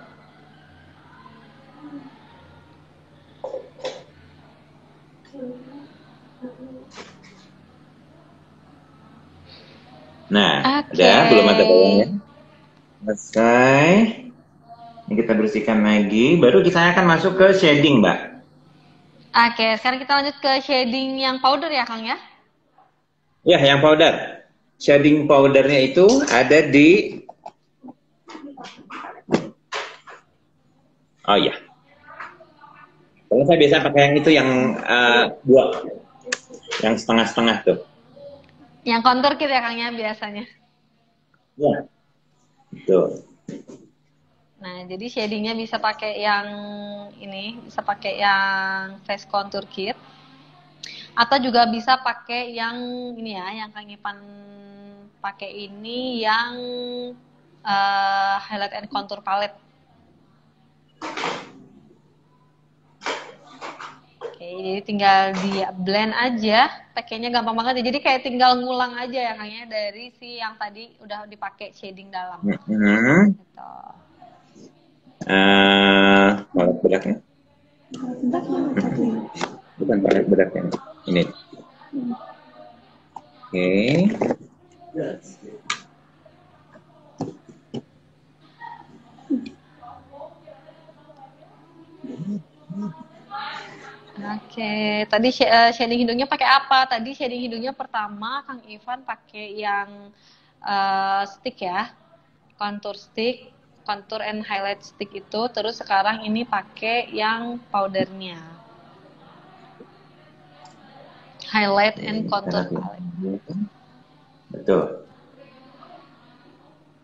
Speaker 2: Nah, ada bulu mata bawahnya. Selesai. Ini kita bersihkan lagi. Baru kita akan masuk ke shading, Mbak.
Speaker 3: Oke, sekarang kita lanjut ke shading yang powder ya, Kang ya?
Speaker 2: Ya, yang powder. Shading powdernya itu ada di... Oh iya. Kalau saya biasa pakai yang itu yang dua. Yang setengah-setengah tuh.
Speaker 3: Yang contour kit ya, Kang ya, biasanya?
Speaker 2: Ya, betul.
Speaker 3: Nah, jadi shadingnya bisa pakai yang ini, bisa pakai yang face contour kit. Atau juga bisa pakai yang ini ya, yang Kang Ivan pakai ini yang highlight and contour palette. Oke, jadi tinggal di blend aja. Pakainya gampang banget ya. Jadi kayak tinggal ngulang aja ya Kang ya dari si yang tadi udah dipakai shading dalam.
Speaker 2: Hmm.
Speaker 3: Gitu.
Speaker 2: Palet bedaknya. Bukan palet bedaknya. Ini. Oke.
Speaker 3: Oke, tadi shading hidungnya pakai apa? Tadi shading hidungnya pertama Kang Ivan pakai yang stick ya, contour stick, contour and highlight stick itu. Terus sekarang ini pakai yang powdernya, highlight and contour palette.
Speaker 2: Betul.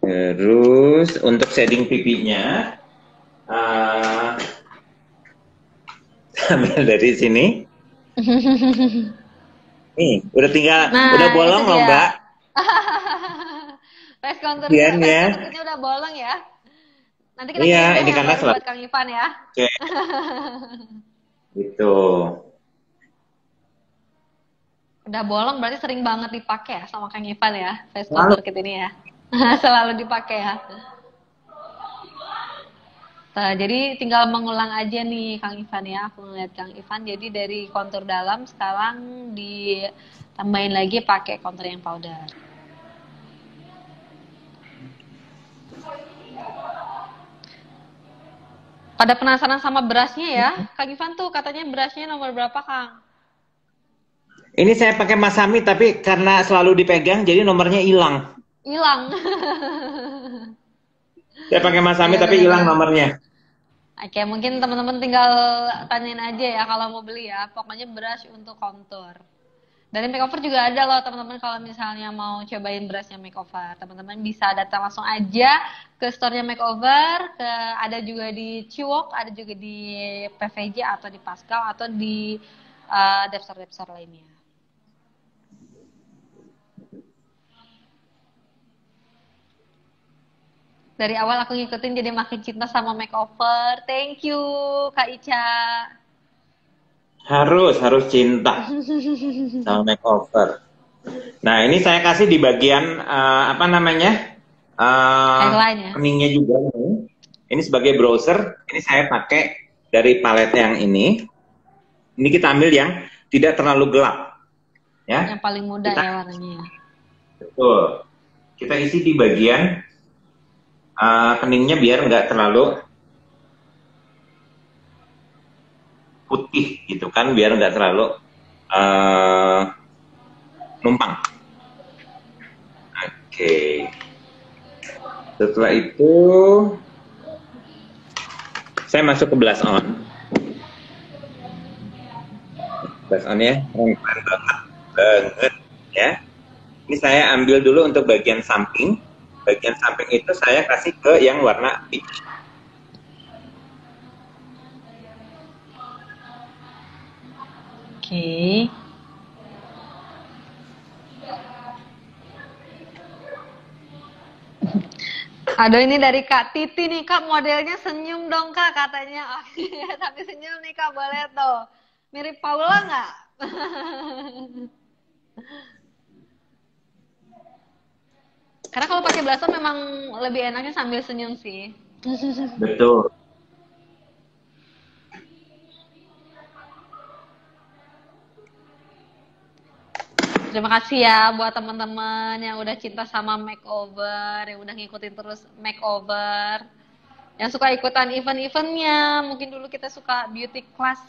Speaker 2: Terus untuk shading pipinya, ambil dari sini. Nih, udah tinggal,
Speaker 3: Nah,
Speaker 2: udah
Speaker 3: itu
Speaker 2: bolong loh
Speaker 3: dia.
Speaker 2: Mbak.
Speaker 3: Face contour
Speaker 2: Iya, ya.
Speaker 3: kita udah bolong ya. Nanti kita
Speaker 2: Iya,
Speaker 3: kirim
Speaker 2: ini
Speaker 3: yang
Speaker 2: karena
Speaker 3: baru buat Kang Ivan ya.
Speaker 2: Oke. Gitu.
Speaker 3: Udah bolong berarti sering banget dipakai ya sama Kang Ivan ya, face contour kit ini ya. Selalu dipakai ya. Nah, jadi tinggal mengulang aja nih Kang Ivan ya. Aku ngeliat Kang Ivan jadi dari kontur dalam sekarang ditambahin lagi pakai kontur yang powder. Pada penasaran sama brushnya ya? Kang Ivan tuh katanya brushnya nomor berapa Kang?
Speaker 2: Ini saya pakai Masami tapi karena selalu dipegang jadi nomornya hilang.
Speaker 3: Hilang.
Speaker 2: Saya pakai Masami
Speaker 3: Iya,
Speaker 2: tapi
Speaker 3: bener-bener.
Speaker 2: hilang nomornya.
Speaker 3: Oke, mungkin teman-teman tinggal tanyain aja ya kalau mau beli ya. Pokoknya brush untuk contour. Dari makeover juga ada loh teman-teman kalau misalnya mau cobain brushnya makeover. Teman-teman bisa datang langsung aja ke store-nya makeover. Ada juga di Ciwok, ada juga di PVJ atau di Pascal atau di website-website lainnya. Dari awal aku ngikutin jadi makin cinta sama makeover. Thank you Kak Ica.
Speaker 2: Harus cinta sama makeover. Nah, ini saya kasih di bagian apa namanya?
Speaker 3: Hairline ya.
Speaker 2: Keningnya juga nih. Ini sebagai browser, ini saya pakai dari palet yang ini. Ini kita ambil yang tidak terlalu gelap. Ya.
Speaker 3: Yang paling mudah ya warnanya.
Speaker 2: Betul. Kita isi di bagian keningnya biar nggak terlalu putih gitu kan, biar nggak terlalu numpang. Oke. Setelah itu saya masuk ke blush on. Blush on ya, keren banget ya. Ini saya ambil dulu untuk bagian samping. Bagian samping itu saya kasih ke yang warna peach.
Speaker 3: Oke. Aduh, ini dari Kak Titi nih Kak, modelnya senyum dong Kak katanya. Oke, tapi senyum nih Kak, boleh tuh. Mirip Paula nggak? Karena kalau pakai blush on memang lebih enaknya sambil senyum sih.
Speaker 2: Betul.
Speaker 3: Terima kasih ya buat teman-teman yang udah cinta sama makeover, yang udah ngikutin terus makeover, yang suka ikutan event-eventnya. Mungkin dulu kita suka beauty class.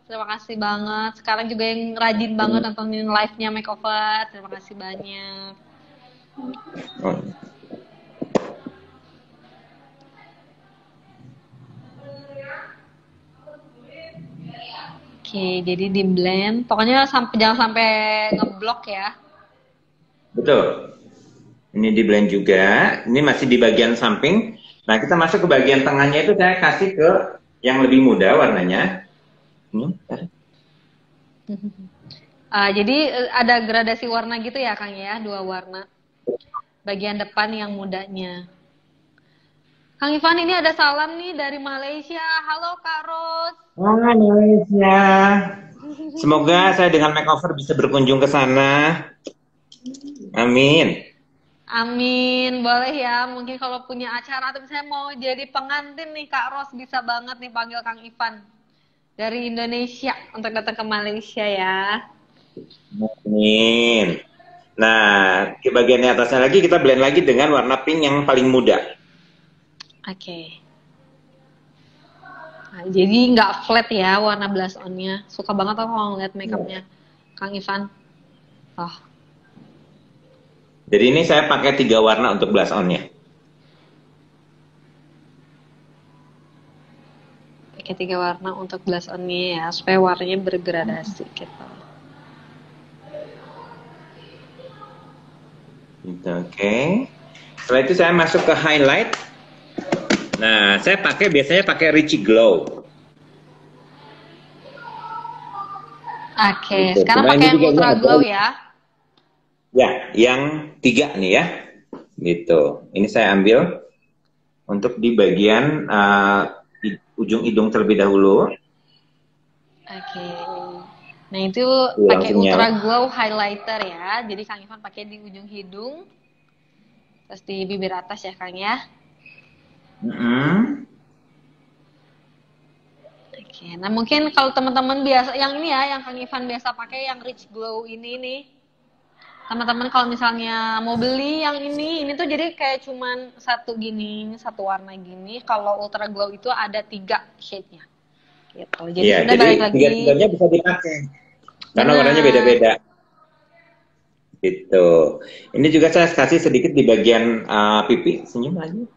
Speaker 3: Terima kasih banget. Sekarang juga yang rajin banget nontonin live-nya makeover. Terima kasih banyak. Oke, jadi di blend. Pokoknya jangan sampai ngeblok ya.
Speaker 2: Betul. Ini di blend juga. Ini masih di bagian samping. Nah, kita masuk ke bagian tengahnya itu saya kasih ke yang lebih muda warnanya.
Speaker 3: Jadi ada gradasi warna gitu ya, Kang ya, 2 warna. Bagian depan yang mudanya. Kang Ivan, ini ada salam nih dari Malaysia. Halo Kak Ros.
Speaker 2: Hai Malaysia. Semoga saya dengan makeover bisa berkunjung ke sana. Amin.
Speaker 3: Amin, boleh ya. Mungkin kalau punya acara atau misalnya mau jadi pengantin nih Kak Ros, bisa banget nih panggil Kang Ivan dari Indonesia untuk datang ke Malaysia ya.
Speaker 2: Amin. Nah, di bagian atasnya lagi kita blend lagi dengan warna pink yang paling muda.
Speaker 3: Oke. Nah, jadi nggak flat ya warna blush on-nya. Suka banget aku kalau ngeliat makeupnya Kang Ivan. Oh,
Speaker 2: Jadi ini saya pakai 3 warna untuk blush on-nya.
Speaker 3: pakai 3 warna untuk blush on-nya ya, supaya warnanya bergradasi gitu.
Speaker 2: Gitu, oke. Setelah itu saya masuk ke highlight. Nah, saya biasanya pakai Richie Glow.
Speaker 3: Oke,
Speaker 2: Gitu.
Speaker 3: sekarang
Speaker 2: Cuma
Speaker 3: pakai
Speaker 2: ini
Speaker 3: yang
Speaker 2: juga
Speaker 3: Ultra
Speaker 2: ini
Speaker 3: Glow
Speaker 2: ada-
Speaker 3: ya.
Speaker 2: Ya, yang 3 nih ya. Gitu. Ini saya ambil untuk di bagian ujung hidung terlebih dahulu.
Speaker 3: Oke. Nah, itu
Speaker 2: Iya,
Speaker 3: pakai
Speaker 2: langsung
Speaker 3: Ultra
Speaker 2: nyala.
Speaker 3: Glow highlighter ya. Jadi Kang Ivan pakai di ujung hidung, terus di bibir atas ya, Kang ya.
Speaker 2: Mm-mm.
Speaker 3: Oke. Nah, mungkin kalau teman-teman biasa yang ini ya, yang Kang Ivan biasa pakai yang Rich Glow ini nih. Teman-teman kalau misalnya mau beli yang ini tuh jadi kayak cuman satu gini, satu warna gini. Kalau Ultra Glow itu ada 3 shade-nya. Gitu. Jadi
Speaker 2: Iya,
Speaker 3: sebenarnya
Speaker 2: jadi
Speaker 3: balik lagi.
Speaker 2: tiga-tiganya bisa dipakai. Karena
Speaker 3: Benar.
Speaker 2: warnanya beda-beda. Gitu. Ini juga saya kasih sedikit di bagian pipi. Senyum lagi.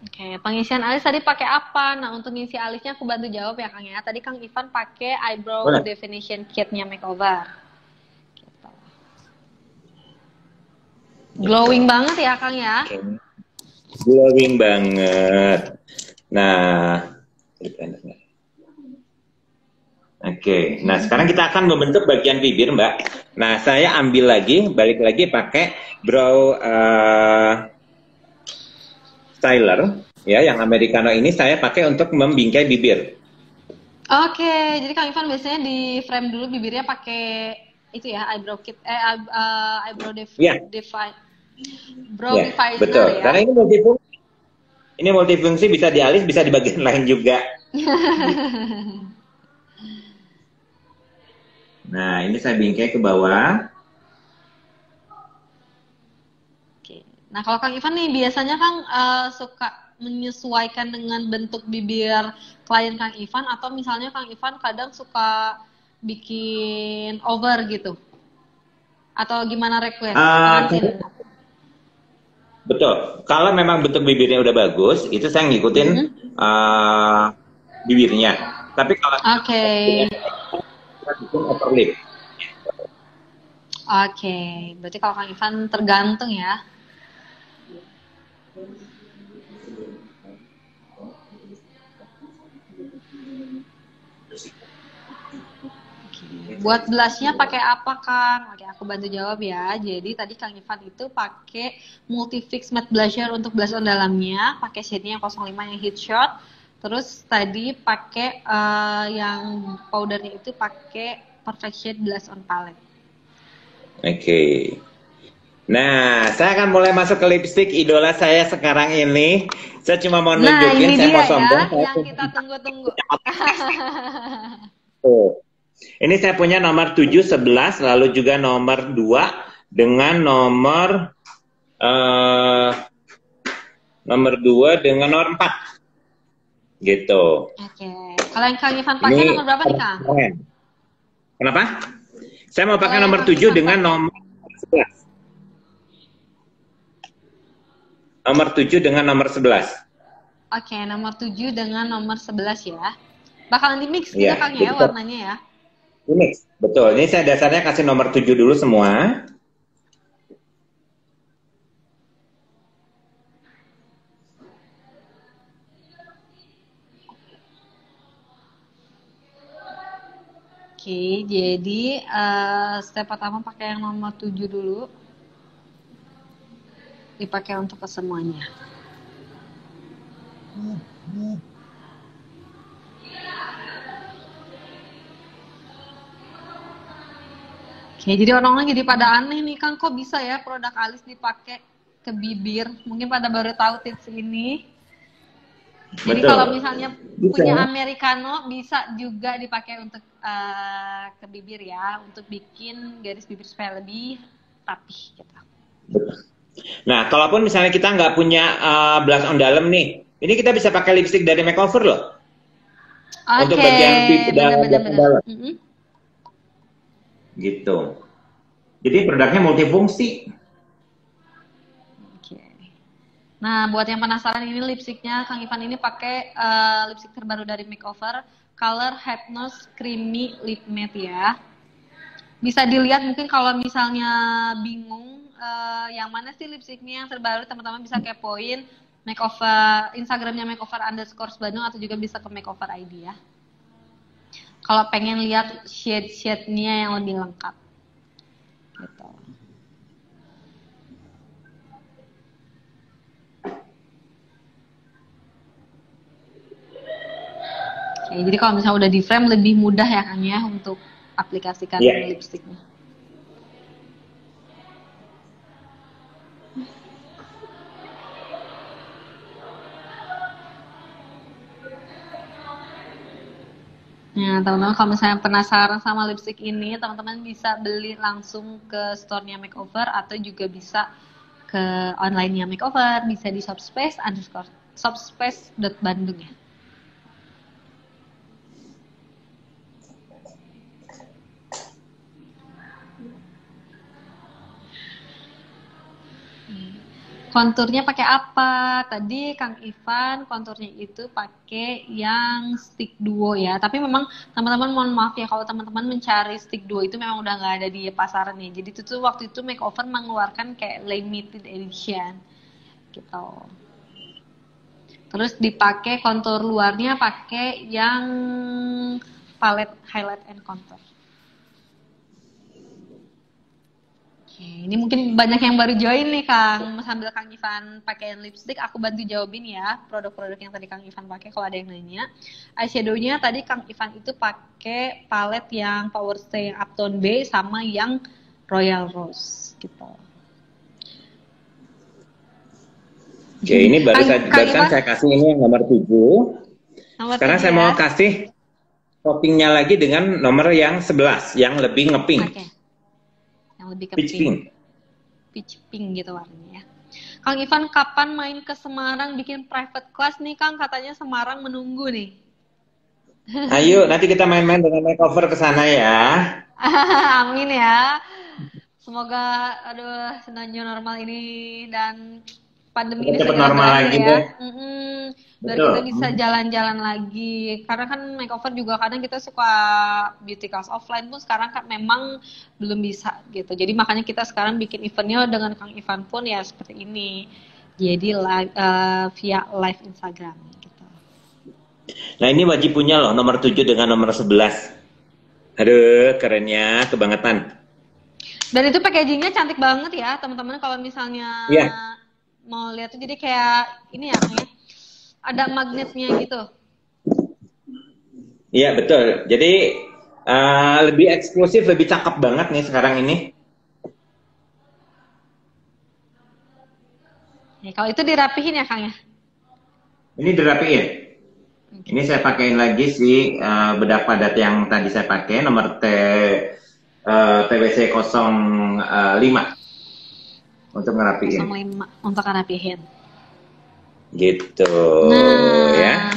Speaker 3: Oke, pengisian alis tadi pakai apa? Nah, untuk ngisi alisnya aku bantu jawab ya, Kang ya. Tadi Kang Ivan pakai eyebrow
Speaker 2: Boleh.
Speaker 3: definition kit-nya makeover. Gitu. Glowing banget ya, Kang ya.
Speaker 2: Oke. Glowing banget. Nah, Oke, nah sekarang kita akan membentuk bagian bibir, Mbak. Nah, saya ambil lagi, balik lagi pakai brow styler, ya, yang americano ini saya pakai untuk membingkai bibir.
Speaker 3: Oke, jadi Kang Ivan biasanya di frame dulu bibirnya pakai itu ya, eyebrow kit, eyebrow
Speaker 2: Iya.
Speaker 3: brow
Speaker 2: Ya,
Speaker 3: definer
Speaker 2: betul.
Speaker 3: ya.
Speaker 2: Karena ini multifungsi, bisa di alis, bisa di bagian lain juga. Nah, ini saya bingkai ke bawah.
Speaker 3: Oke. Nah, kalau Kang Ivan nih biasanya Kang suka menyesuaikan dengan bentuk bibir klien Kang Ivan atau misalnya Kang Ivan kadang suka bikin over gitu? Atau gimana request pengantin?
Speaker 2: Betul. Kalau memang bentuk bibirnya udah bagus, itu saya ngikutin bibirnya. Tapi kalau
Speaker 3: Oke.
Speaker 2: kita bikin upper lip.
Speaker 3: Oke. Berarti kalau Kang Ivan tergantung ya. Buat blushnya pakai apa, Kang? Oke, aku bantu jawab ya. Jadi tadi Kang Ivan itu pakai Multifix Matte Blusher untuk blush on dalamnya, pakai shade-nya yang 05 yang heat shot. Terus tadi pakai yang powdernya itu pakai Perfect Shade Blush on Palette.
Speaker 2: Oke. Nah, saya akan mulai masuk ke lipstick idola saya sekarang ini. Saya cuma mau
Speaker 3: Nah,
Speaker 2: nunjukin,
Speaker 3: ini
Speaker 2: saya
Speaker 3: dia
Speaker 2: mau sombong.
Speaker 3: ya, yang kita tunggu-tunggu.
Speaker 2: Tuh. Ini saya punya nomor 7, 11, lalu juga nomor 2 dengan nomor 2 dengan nomor 4. Gitu.
Speaker 3: Oke. Kalau yang Kang Ivan pakai
Speaker 2: Ini
Speaker 3: nomor berapa nih, Kang?
Speaker 2: keren. Kenapa? Saya mau pakai
Speaker 3: Kalau yang
Speaker 2: nomor
Speaker 3: Kang
Speaker 2: 7
Speaker 3: Ivan
Speaker 2: dengan
Speaker 3: pakai.
Speaker 2: nomor 11. Nomor 7 dengan nomor 11.
Speaker 3: Oke, nomor 7 dengan nomor 11 ya. Bakalan di mix gitu
Speaker 2: Iya,
Speaker 3: Kang ya
Speaker 2: betul.
Speaker 3: warnanya ya.
Speaker 2: Ini betul. Ini saya dasarnya kasih nomor 7 dulu semua.
Speaker 3: Oke, jadi step pertama pakai yang nomor 7 dulu. Dipakai untuk kesemuanya. Oke, jadi orang-orang jadi pada aneh nih Kang, kok bisa ya produk alis dipakai ke bibir? Mungkin pada baru tahu tips ini. Jadi kalau
Speaker 2: Betul.
Speaker 3: misalnya
Speaker 2: Bisa.
Speaker 3: punya americano bisa juga dipakai untuk ke bibir ya, untuk bikin garis bibir supaya lebih rapih gitu.
Speaker 2: Betul. Nah, kalaupun misalnya kita nggak punya blush on dalam nih, ini kita bisa pakai lipstick dari makeover loh. Untuk
Speaker 3: Oke,
Speaker 2: bagian blush on
Speaker 3: benar-benar.
Speaker 2: dalam. Gitu. Jadi produknya multifungsi.
Speaker 3: Oke. Nah, buat yang penasaran ini lipstiknya, Kang Ivan ini pakai lipstik terbaru dari Makeover, Color Hypnose Creamy Lip Matte ya. Bisa dilihat mungkin kalau misalnya bingung yang mana sih lipstiknya yang terbaru, teman-teman bisa kepoin Makeover, Instagramnya Makeover_Bandung atau juga bisa ke Makeover ID ya. Kalau pengen lihat shade-shade-nya yang lebih lengkap. Gitu. Oke, jadi kalau misalnya udah di frame lebih mudah ya kan ya untuk aplikasikan lipstiknya. Nah, teman-teman kalau misalnya penasaran sama lipstick ini, teman-teman bisa beli langsung ke store-nya Makeover atau juga bisa ke online-nya Makeover, bisa di shopspace_bandung ya. Konturnya pakai apa? Tadi Kang Ivan konturnya itu pakai yang stick duo ya. Tapi memang teman-teman mohon maaf ya kalau teman-teman mencari stick duo itu memang udah nggak ada di pasaran nih. Jadi itu tuh waktu itu Makeover mengeluarkan kayak limited edition gitu. Terus dipakai kontur luarnya pakai yang palette highlight and contour. Ini mungkin banyak yang baru join nih Kang. Sambil Kang Ivan pakai lipstick, aku bantu jawabin ya produk-produk yang tadi Kang Ivan pakai kalau ada yang nanya. Eyeshadow-nya tadi Kang Ivan itu pakai palette yang Power Stay yang Uptone Bay sama yang Royal Rose gitu.
Speaker 2: Oke, ini barusan saya kasih ini yang nomor 7. Sekarang saya mau kasih toppingnya lagi dengan nomor yang 11 yang lebih ngepink.
Speaker 3: Okay. Yang lebih ke peach pink gitu warnanya ya. Kang Ivan kapan main ke Semarang bikin private class nih Kang? Katanya Semarang menunggu nih.
Speaker 2: Ayo nanti kita main-main dengan Makeover ke sana ya.
Speaker 3: Amin ya. Semoga new normal ini dan pandemi ini segera berakhir ya. Biar kita bisa jalan-jalan lagi. Karena kan Makeover juga kadang kita suka beauty class offline pun sekarang kan memang belum bisa gitu. Jadi makanya kita sekarang bikin eventnya dengan Kang Ivan pun ya seperti ini. Jadi via live Instagram gitu.
Speaker 2: Nah ini wajib punya loh nomor 7 dengan nomor 11. Aduh kerennya kebangetan.
Speaker 3: Dan itu packagingnya cantik banget ya teman-teman kalau misalnya mau lihat tuh jadi kayak ini ya kayak ada magnetnya gitu.
Speaker 2: Iya betul. Jadi lebih eksklusif, lebih cakep banget nih sekarang ini.
Speaker 3: Ya, kalau itu dirapihin ya Kang ya?
Speaker 2: Ini dirapihin. Ini saya pakein lagi si bedak padat yang tadi saya pakai nomor TWC 05 untuk ngerapihin.
Speaker 3: 05 untuk ngerapihin.
Speaker 2: Gitu ya.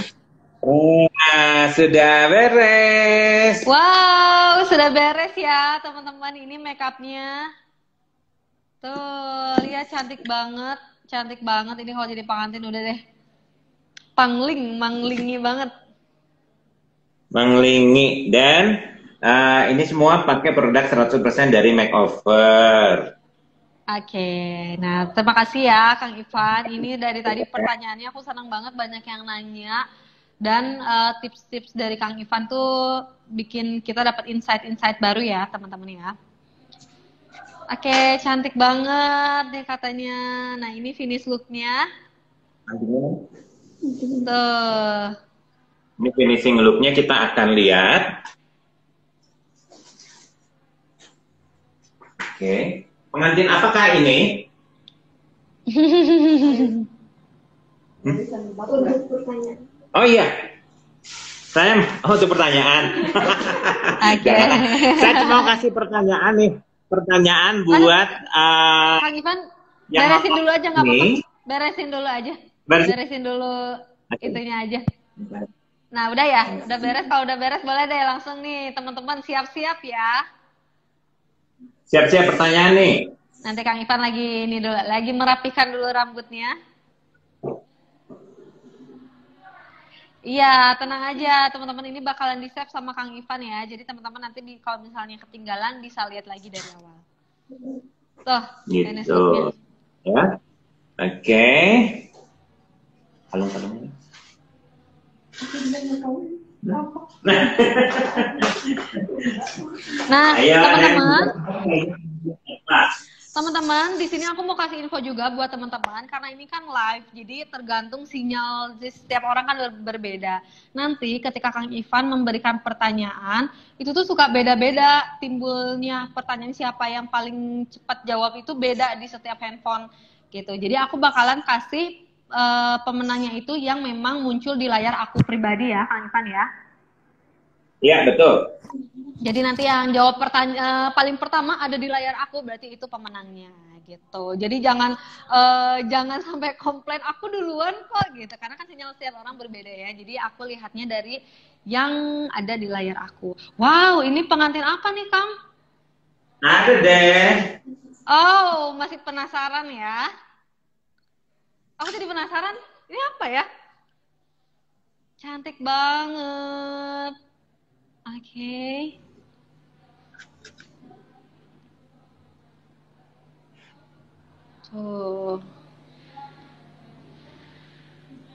Speaker 2: Nah, sudah beres.
Speaker 3: Wow, sudah beres ya teman-teman. Ini makeupnya. Tuh, lihat cantik banget. Cantik banget. Ini kalau jadi pengantin udah deh. Manglingi banget.
Speaker 2: Manglingi. Dan ini semua pakai produk 100% dari Makeover.
Speaker 3: Oke, nah terima kasih ya Kang Ivan. Ini dari tadi pertanyaannya aku senang banget banyak yang nanya. Dan tips-tips dari Kang Ivan tuh bikin kita dapat insight-insight baru ya teman-teman ya. Oke, cantik banget nih katanya. Nah ini finish looknya. Tuh.
Speaker 2: Ini finishing look-nya kita akan lihat. Oke. Pengantin apakah ini?
Speaker 1: Untuk pertanyaan.
Speaker 2: Oh iya. Untuk pertanyaan.
Speaker 3: Oke.
Speaker 2: Saya cuma mau kasih pertanyaan nih. Pertanyaan buat
Speaker 3: Kang Ivan,
Speaker 2: yang
Speaker 3: beresin dulu aja nggak apa-apa.
Speaker 2: ini.
Speaker 3: Beresin dulu aja.
Speaker 2: Beres-
Speaker 3: Beresin dulu
Speaker 2: Oke.
Speaker 3: itunya aja. Nah, udah ya? Udah beres? Kalau udah beres boleh deh langsung nih teman-teman siap-siap ya.
Speaker 2: Siap-siap pertanyaan nih.
Speaker 3: Nanti Kang Ivan lagi ini dulu, lagi merapikan dulu rambutnya. Iya, tenang aja teman-teman, ini bakalan di-save sama Kang Ivan ya. Jadi teman-teman nanti kalau misalnya ketinggalan bisa lihat lagi dari awal. Tuh, ini
Speaker 2: Gitu.
Speaker 3: looknya.
Speaker 2: Ya. Oke. Kalung-kalungnya.
Speaker 3: Nah,
Speaker 2: Ayo,
Speaker 3: teman-teman, di sini aku mau kasih info juga buat teman-teman karena ini kan live, jadi tergantung sinyal di setiap orang kan berbeda. Nanti ketika Kang Ivan memberikan pertanyaan, itu tuh suka beda-beda timbulnya pertanyaan, siapa yang paling cepat jawab itu beda di setiap handphone gitu. Jadi aku bakalan kasih pemenangnya itu yang memang muncul di layar aku pribadi ya, Kang Ivan ya.
Speaker 2: Iya, betul.
Speaker 3: Jadi nanti yang jawab pertanyaan paling pertama ada di layar aku, berarti itu pemenangnya gitu. Jadi jangan sampai komplain aku duluan kok gitu, karena kan sinyal setiap orang berbeda ya. Jadi aku lihatnya dari yang ada di layar aku. Wow, ini pengantin apa nih, Kang?
Speaker 2: Ada deh.
Speaker 3: Oh, masih penasaran ya? Aku jadi penasaran, ini apa ya? Cantik banget. Oke. Tuh.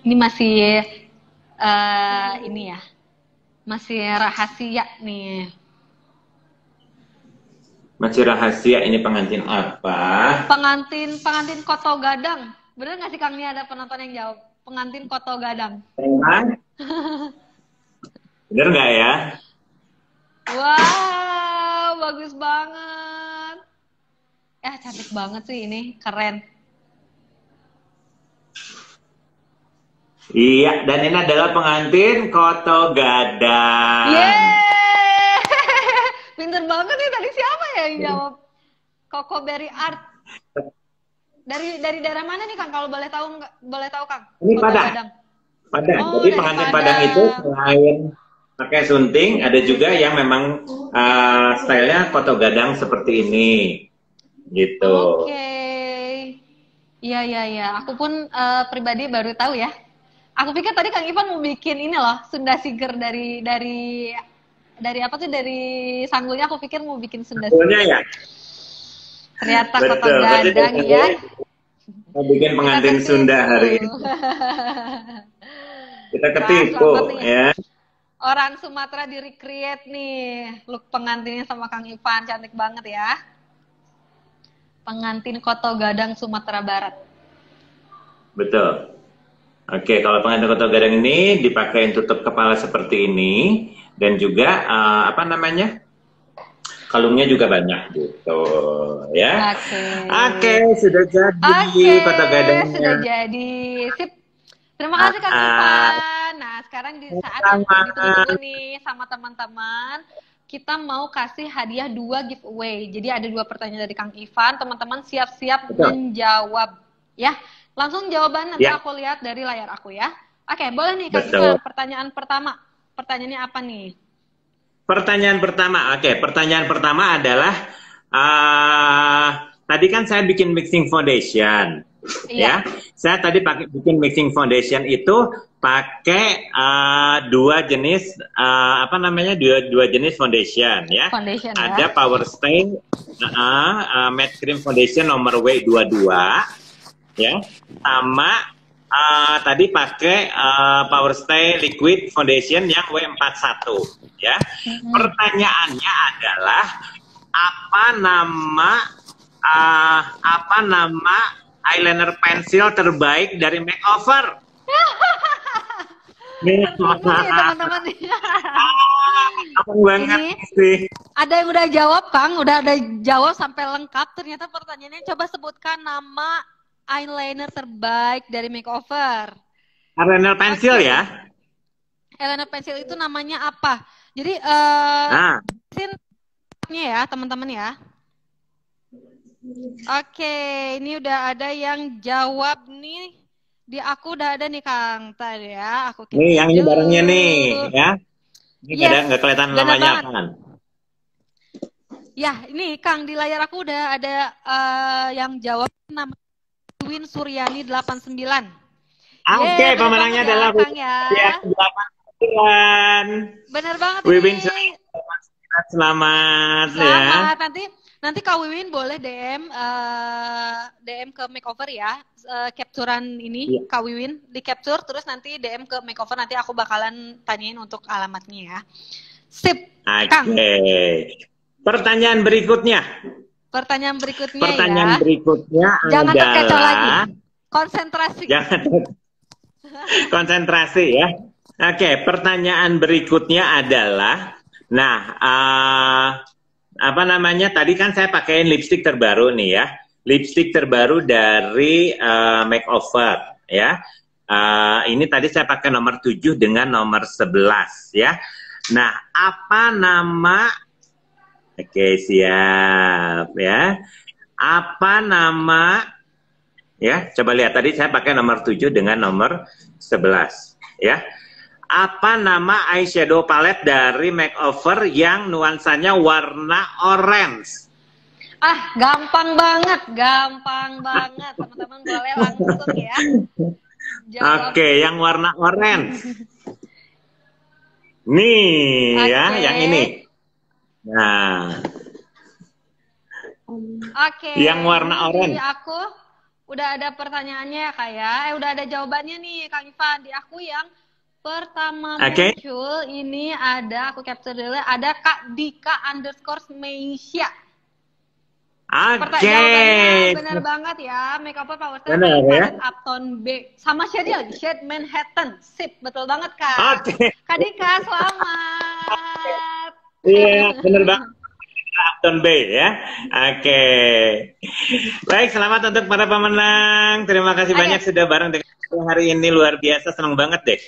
Speaker 3: Ini masih ini ya. Masih rahasia nih.
Speaker 2: Masih rahasia ini pengantin apa?
Speaker 3: Pengantin Koto Gadang. Bener nggak sih Kang, ini ada penonton yang jawab? Pengantin Koto Gadang.
Speaker 2: Bener nggak ya?
Speaker 3: Wow, bagus banget. Cantik banget sih ini, keren.
Speaker 2: Iya, dan ini adalah pengantin Koto Gadang.
Speaker 3: Yeay! Pinter banget nih, tadi siapa ya yang jawab? Koko Berry Art. Dari daerah mana nih Kang? Kalau boleh tahu nggak? Boleh tahu Kang?
Speaker 2: Ini
Speaker 3: Koto
Speaker 2: Padang.
Speaker 3: Gadang.
Speaker 2: Padang.
Speaker 3: Oh,
Speaker 2: Jadi
Speaker 3: dari
Speaker 2: pengantin
Speaker 3: Padang.
Speaker 2: Padang itu selain pakai sunting, ada juga yang memang stylenya Koto Gadang seperti ini, gitu.
Speaker 3: Oke. Iya. Aku pun pribadi baru tahu ya. Aku pikir tadi Kang Ivan mau bikin ini loh, Sunda Siger dari apa tuh, dari sanggulnya. Aku pikir mau bikin Sunda Siger.
Speaker 2: Sanggulnya ya.
Speaker 3: Ternyata Koto
Speaker 2: Betul.
Speaker 3: Gadang ya.
Speaker 2: Mau bikin pengantin
Speaker 3: Kita
Speaker 2: Sunda
Speaker 3: ketipu.
Speaker 2: hari ini. Kita ketipu,
Speaker 3: Wah, selamat nih.
Speaker 2: ya.
Speaker 3: Orang Sumatera di-recreate nih look pengantinnya sama Kang Ivan, cantik banget ya. Pengantin Koto Gadang Sumatera Barat.
Speaker 2: Betul. Oke, kalau pengantin Koto Gadang ini dipakai tutup kepala seperti ini, dan juga apa namanya? Kalungnya juga banyak gitu, ya. Oke, sudah jadi Koto Gadangnya.
Speaker 3: Sudah jadi. Sip. Terima kasih Kang Ivan. Nah, sekarang di saat yang ditunggu nih sama teman-teman, kita mau kasih hadiah 2 giveaway. Jadi ada 2 pertanyaan dari Kang Ivan. Teman-teman siap-siap menjawab, ya. Langsung jawaban nanti aku lihat dari layar aku ya. Oke, boleh nih Kang Ivan. Pertanyaan pertama. Pertanyaannya apa nih?
Speaker 2: Pertanyaan pertama. Oke, pertanyaan pertama adalah tadi kan saya bikin mixing foundation.
Speaker 3: Iya.
Speaker 2: Ya, saya tadi bikin mixing foundation itu pakai 2 jenis dua jenis foundation ya.
Speaker 3: Foundation,
Speaker 2: ada
Speaker 3: ya.
Speaker 2: Power Stay Matte Cream Foundation nomor W22 ya, sama tadi pakai Power Stay Liquid Foundation yang W41 ya. Pertanyaannya adalah apa nama eyeliner pensil terbaik dari Makeover?
Speaker 3: Terkumpul nih teman-teman.
Speaker 2: Gampang banget
Speaker 3: Ini
Speaker 2: sih.
Speaker 3: ada yang udah jawab, Kang. Udah ada jawab sampai lengkap. Ternyata pertanyaannya coba sebutkan nama eyeliner terbaik dari makeover.
Speaker 2: Eyeliner pensil
Speaker 3: Oke.
Speaker 2: ya.
Speaker 3: Eyeliner pensil itu namanya apa? Jadi
Speaker 2: Nah,
Speaker 3: scene-nya ya, teman-teman ya. Oke, ini udah ada yang jawab nih. Di aku udah ada nih, Kang. Tadi ya, aku
Speaker 2: nih yang ini
Speaker 3: capture
Speaker 2: barangnya nih,
Speaker 3: dulu.
Speaker 2: ya. Ini
Speaker 3: Yes,
Speaker 2: nggak kelihatan
Speaker 3: benar
Speaker 2: namanya
Speaker 3: banget.
Speaker 2: apaan.
Speaker 3: Ya, ini Kang di layar aku udah ada yang jawab nama Win Suryani 89.
Speaker 2: Oke,
Speaker 3: Yeay, bener
Speaker 2: pemenangnya
Speaker 3: banget ya,
Speaker 2: adalah
Speaker 3: Kang ya.
Speaker 2: ya 8
Speaker 3: Bener banget
Speaker 2: Wiwin
Speaker 3: ini.
Speaker 2: Suryani. Selamat ya.
Speaker 3: Selamat. Nanti Kak Wiwin boleh DM ke makeover ya. Capturean ini
Speaker 2: Iya.
Speaker 3: Kak Wiwin di capture terus nanti DM ke makeover, nanti aku bakalan tanyain untuk alamatnya ya. Sip, Kang.
Speaker 2: Oke. Pertanyaan berikutnya.
Speaker 3: Pertanyaan berikutnya
Speaker 2: Pertanyaan
Speaker 3: ya.
Speaker 2: berikutnya
Speaker 3: Jangan terkecoh lagi.
Speaker 2: adalah
Speaker 3: Konsentrasi.
Speaker 2: jangan konsentrasi ya. Oke, pertanyaan berikutnya adalah, nah, apa namanya? Tadi kan saya pakein lipstick terbaru nih ya, lipstick terbaru dari makeover ya. Ini tadi saya pakai nomor 7 dengan nomor 11 ya. Nah, apa nama? Oke, siap ya. Apa nama? Ya, coba lihat tadi saya pakai nomor 7 dengan nomor 11 ya. Apa nama eyeshadow palette dari makeover yang nuansanya warna orange?
Speaker 3: Ah, gampang banget. Teman-teman boleh langsung ya. Jawab.
Speaker 2: Oke, yang warna orange. Nih ya,
Speaker 3: Oke.
Speaker 2: yang ini. Nah,
Speaker 3: Oke.
Speaker 2: yang warna
Speaker 3: Ini
Speaker 2: orange.
Speaker 3: Di aku udah ada pertanyaannya ya, Kak ya. Udah ada jawabannya nih, Kang Ivan. Di aku yang pertama
Speaker 2: Oke.
Speaker 3: muncul ini ada, aku capture dulu, ada Kak Dika _Meisya.
Speaker 2: Oke.
Speaker 3: Jawabannya benar banget ya. Makeover Power Style
Speaker 2: Benar,
Speaker 3: pakai
Speaker 2: ya.
Speaker 3: palette Upton B. Sama shade lagi, shade Manhattan. Sip, betul banget Kak.
Speaker 2: Oke.
Speaker 3: Kak Dika, selamat.
Speaker 2: Iya, benar banget. Upton Bay ya. Oke. Baik, selamat untuk para pemenang. Terima kasih
Speaker 3: Oke.
Speaker 2: banyak sudah bareng dengan saya hari ini, luar biasa, senang banget deh.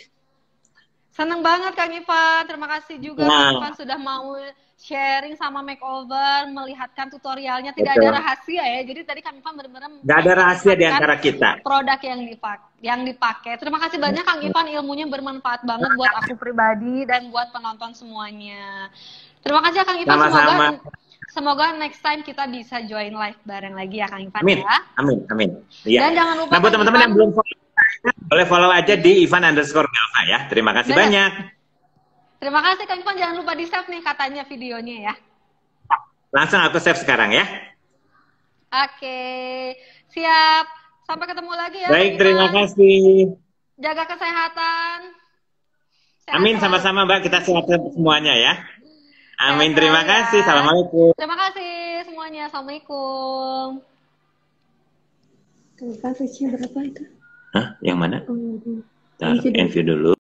Speaker 3: Seneng banget Kang Ivan. Terima kasih juga
Speaker 2: Nah.
Speaker 3: Kang Ivan sudah mau sharing sama makeover, melihatkan tutorialnya. Tidak
Speaker 2: Betul.
Speaker 3: ada rahasia ya. Jadi tadi Kang Ivan benar-benar
Speaker 2: Nggak ada rahasia di antara
Speaker 3: melihatkan
Speaker 2: kita.
Speaker 3: produk yang dipakai. Terima kasih banyak Kang Ivan, ilmunya bermanfaat banget buat aku pribadi dan buat penonton semuanya. Terima kasih ya Kang Ivan.
Speaker 2: Sama-sama.
Speaker 3: Semoga next time kita bisa join live bareng lagi ya Kang Ivan
Speaker 2: Amin,
Speaker 3: ya.
Speaker 2: amin. Iya.
Speaker 3: Dan jangan lupa
Speaker 2: Nah, buat
Speaker 3: Kang
Speaker 2: teman-teman
Speaker 3: Ivan,
Speaker 2: yang belum follow, boleh follow aja di Ivan_Galva ya. Terima kasih
Speaker 3: Bener.
Speaker 2: banyak.
Speaker 3: Terima kasih Kang Ivan, jangan lupa di save nih katanya videonya ya.
Speaker 2: Langsung aku save sekarang ya.
Speaker 3: Oke, siap. Sampai ketemu lagi ya.
Speaker 2: Baik,
Speaker 3: Kang
Speaker 2: terima
Speaker 3: Ivan.
Speaker 2: kasih.
Speaker 3: Jaga kesehatan. Sehat
Speaker 2: Amin,
Speaker 3: selalu.
Speaker 2: sama-sama Mbak. Kita sehat semuanya ya. Amin,
Speaker 3: Sehat
Speaker 2: terima
Speaker 3: selalu ya.
Speaker 2: kasih. Assalamualaikum.
Speaker 3: Terima kasih semuanya. Assalamualaikum.
Speaker 1: Kang Ivan, switch-nya berapa itu?
Speaker 2: Hah? Yang mana?
Speaker 1: Oh,
Speaker 2: Ntar, envy dulu.